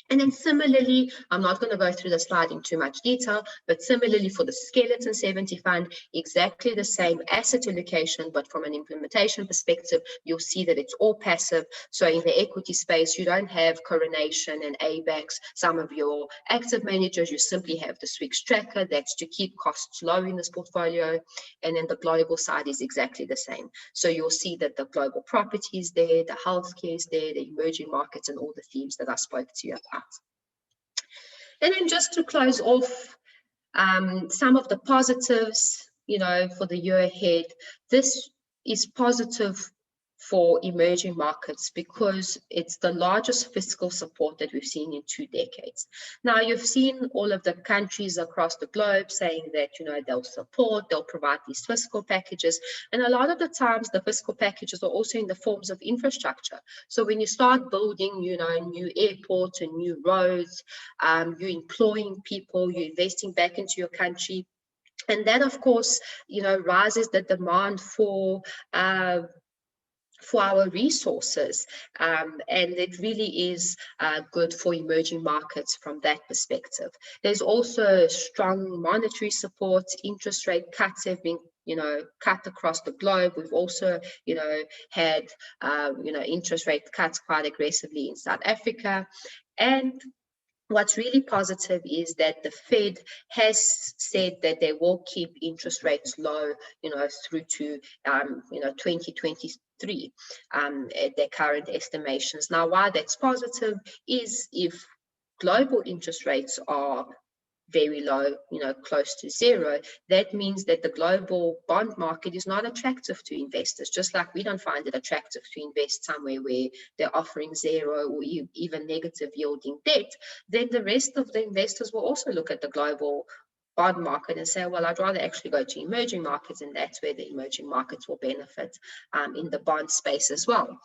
And then similarly, I'm not going to go through the slide in too much detail, but similarly for the Skeleton 70 fund, exactly the same asset allocation, but from an implementation perspective, you'll see that it's all passive. So in the equity space, you don't have Coronation and ABAX. Some of your active managers, you simply have the Swix tracker. That's to keep costs low in this portfolio. And then the global side is exactly the same. So you'll see that the global property is there, the healthcare is there, the emerging markets, and all the themes that I spoke to you about. And then just to close off, some of the positives, for the year ahead. This is positive for emerging markets because it's the largest fiscal support that we've seen in 2 decades. Now, you've seen all of the countries across the globe saying that, they'll provide these fiscal packages. And a lot of the times the fiscal packages are also in the forms of infrastructure. So when you start building, new airports and new roads, you're employing people, you're investing back into your country. And that, of course, rises the demand for our resources, and it really is good for emerging markets from that perspective. There's also strong monetary support. Interest rate cuts have been cut across the globe. We've also had interest rate cuts quite aggressively in South Africa. And what's really positive is that the Fed has said that they will keep interest rates low, through to 2023 at their current estimations. Now, why that's positive is if global interest rates are very low, close to zero, that means that the global bond market is not attractive to investors, just like we don't find it attractive to invest somewhere where they're offering zero or even negative yielding debt. Then the rest of the investors will also look at the global bond market and say, well, I'd rather actually go to emerging markets, and that's where the emerging markets will benefit in the bond space as well.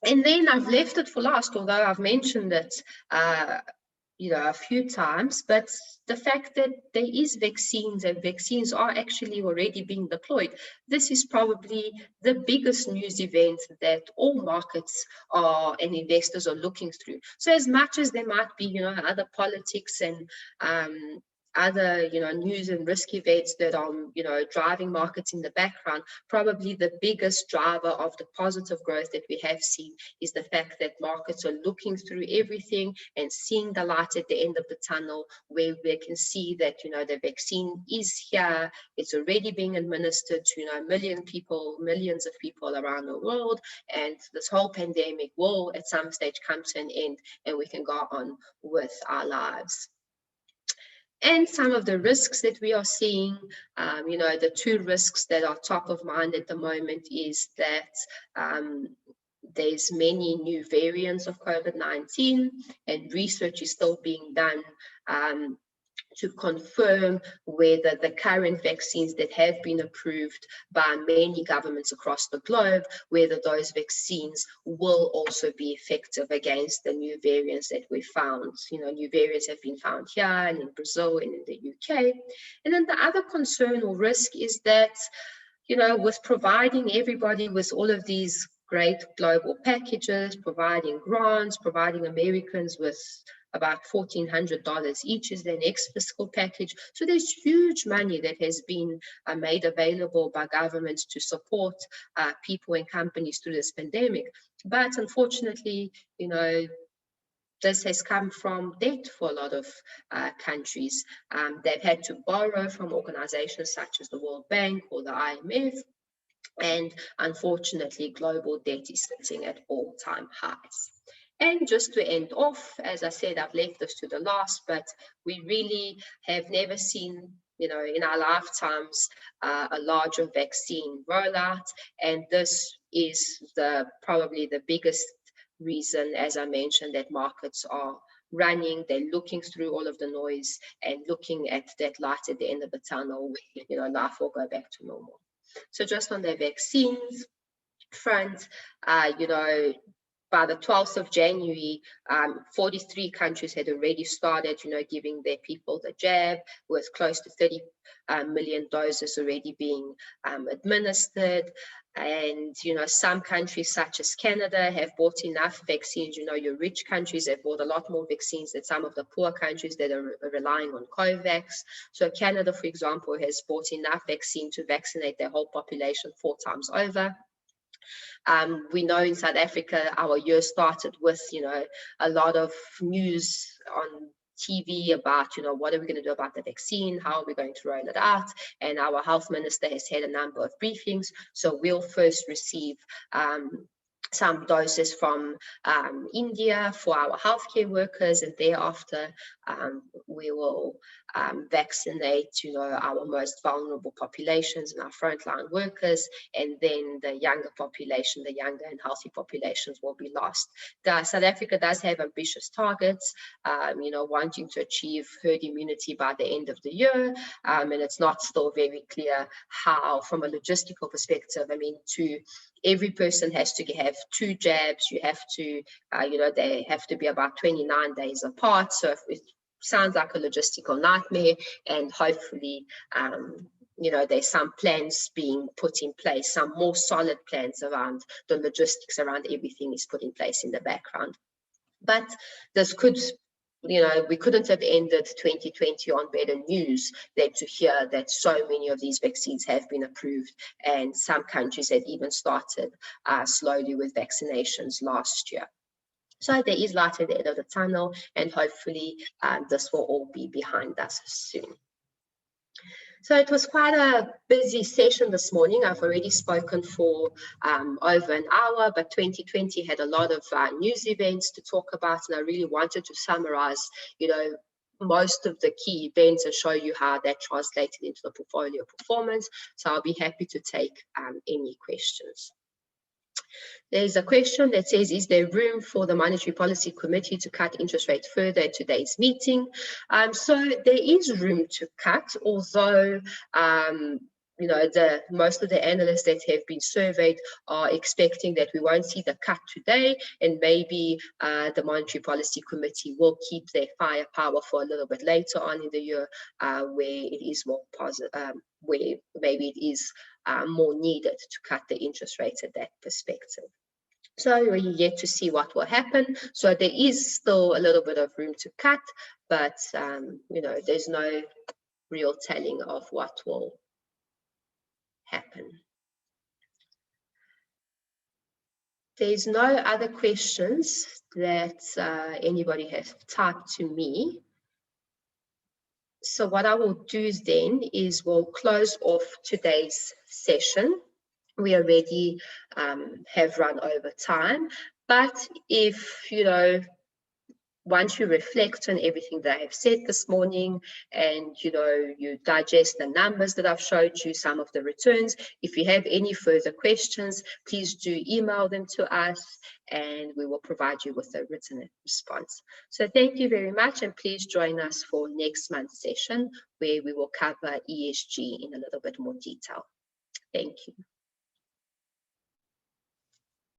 And then I've left it for last, although I've mentioned it a few times, but the fact that there is vaccines and vaccines are actually already being deployed. This is probably the biggest news event that all markets are and investors are looking through. So as much as there might be, other politics and other, news and risk events that are, driving markets in the background, probably the biggest driver of the positive growth that we have seen is the fact that markets are looking through everything and seeing the light at the end of the tunnel, where they can see that, the vaccine is here. It's already being administered to, millions of people around the world. And this whole pandemic will at some stage come to an end, and we can go on with our lives. And some of the risks that we are seeing, the two risks that are top of mind at the moment is that there's many new variants of COVID-19, and research is still being done to confirm whether the current vaccines that have been approved by many governments across the globe, whether those vaccines will also be effective against the new variants that we found. New variants have been found here and in Brazil and in the UK. And then the other concern or risk is that, with providing everybody with all of these great global packages, providing grants, providing Americans with about $1,400 each is their next fiscal package. So there's huge money that has been made available by governments to support people and companies through this pandemic. But unfortunately, this has come from debt for a lot of countries. They've had to borrow from organizations such as the World Bank or the IMF. And unfortunately, global debt is sitting at all-time highs. And just to end off, as I said, I've left this to the last, but we really have never seen, in our lifetimes, a larger vaccine rollout. And this is probably the biggest reason, as I mentioned, that markets are running. They're looking through all of the noise and looking at that light at the end of the tunnel, where, life will go back to normal. So just on the vaccines front, by the 12th of January, 43 countries had already started, giving their people the jab, with close to 30 million doses already being administered. And, some countries such as Canada have bought enough vaccines. Your rich countries have bought a lot more vaccines than some of the poor countries that are relying on COVAX. So Canada, for example, has bought enough vaccine to vaccinate their whole population 4 times over. We know in South Africa, our year started with, a lot of news on TV about, what are we going to do about the vaccine? How are we going to roll it out? And our health minister has had a number of briefings. So we'll first receive some doses from India for our healthcare workers, and thereafter we will vaccinate, our most vulnerable populations and our frontline workers, and then the younger population, the younger and healthy populations will be lost. South Africa does have ambitious targets, wanting to achieve herd immunity by the end of the year, and it's not still very clear how, from a logistical perspective, every person has to have 2 jabs. You have to, they have to be about 29 days apart. So it sounds like a logistical nightmare, and hopefully, there's some plans being put in place, some more solid plans around the logistics around everything is put in place in the background. But this could, we couldn't have ended 2020 on better news than to hear that so many of these vaccines have been approved, and some countries had even started slowly with vaccinations last year. So there is light at the end of the tunnel, and hopefully this will all be behind us soon. So it was quite a busy session this morning. I've already spoken for over an hour, but 2020 had a lot of news events to talk about, and I really wanted to summarize, most of the key events and show you how that translated into the portfolio performance. So I'll be happy to take any questions. There's a question that says, is there room for the Monetary Policy Committee to cut interest rates further at today's meeting? So there is room to cut, although you know, most of the analysts that have been surveyed are expecting that we won't see the cut today, and maybe the Monetary Policy Committee will keep their firepower for a little bit later on in the year, where it is more positive, where maybe it is more needed to cut the interest rates at that perspective. So we're yet to see what will happen. So there is still a little bit of room to cut, but you know, there's no real telling of what will happen. There's no other questions that anybody has typed to me. So what I will do then is we'll close off today's session. We already have run over time, but if, you know, once you reflect on everything that I have said this morning and, you know, you digest the numbers that I've showed you, some of the returns, if you have any further questions, please do email them to us and we will provide you with a written response. So thank you very much, and please join us for next month's session where we will cover ESG in a little bit more detail. Thank you.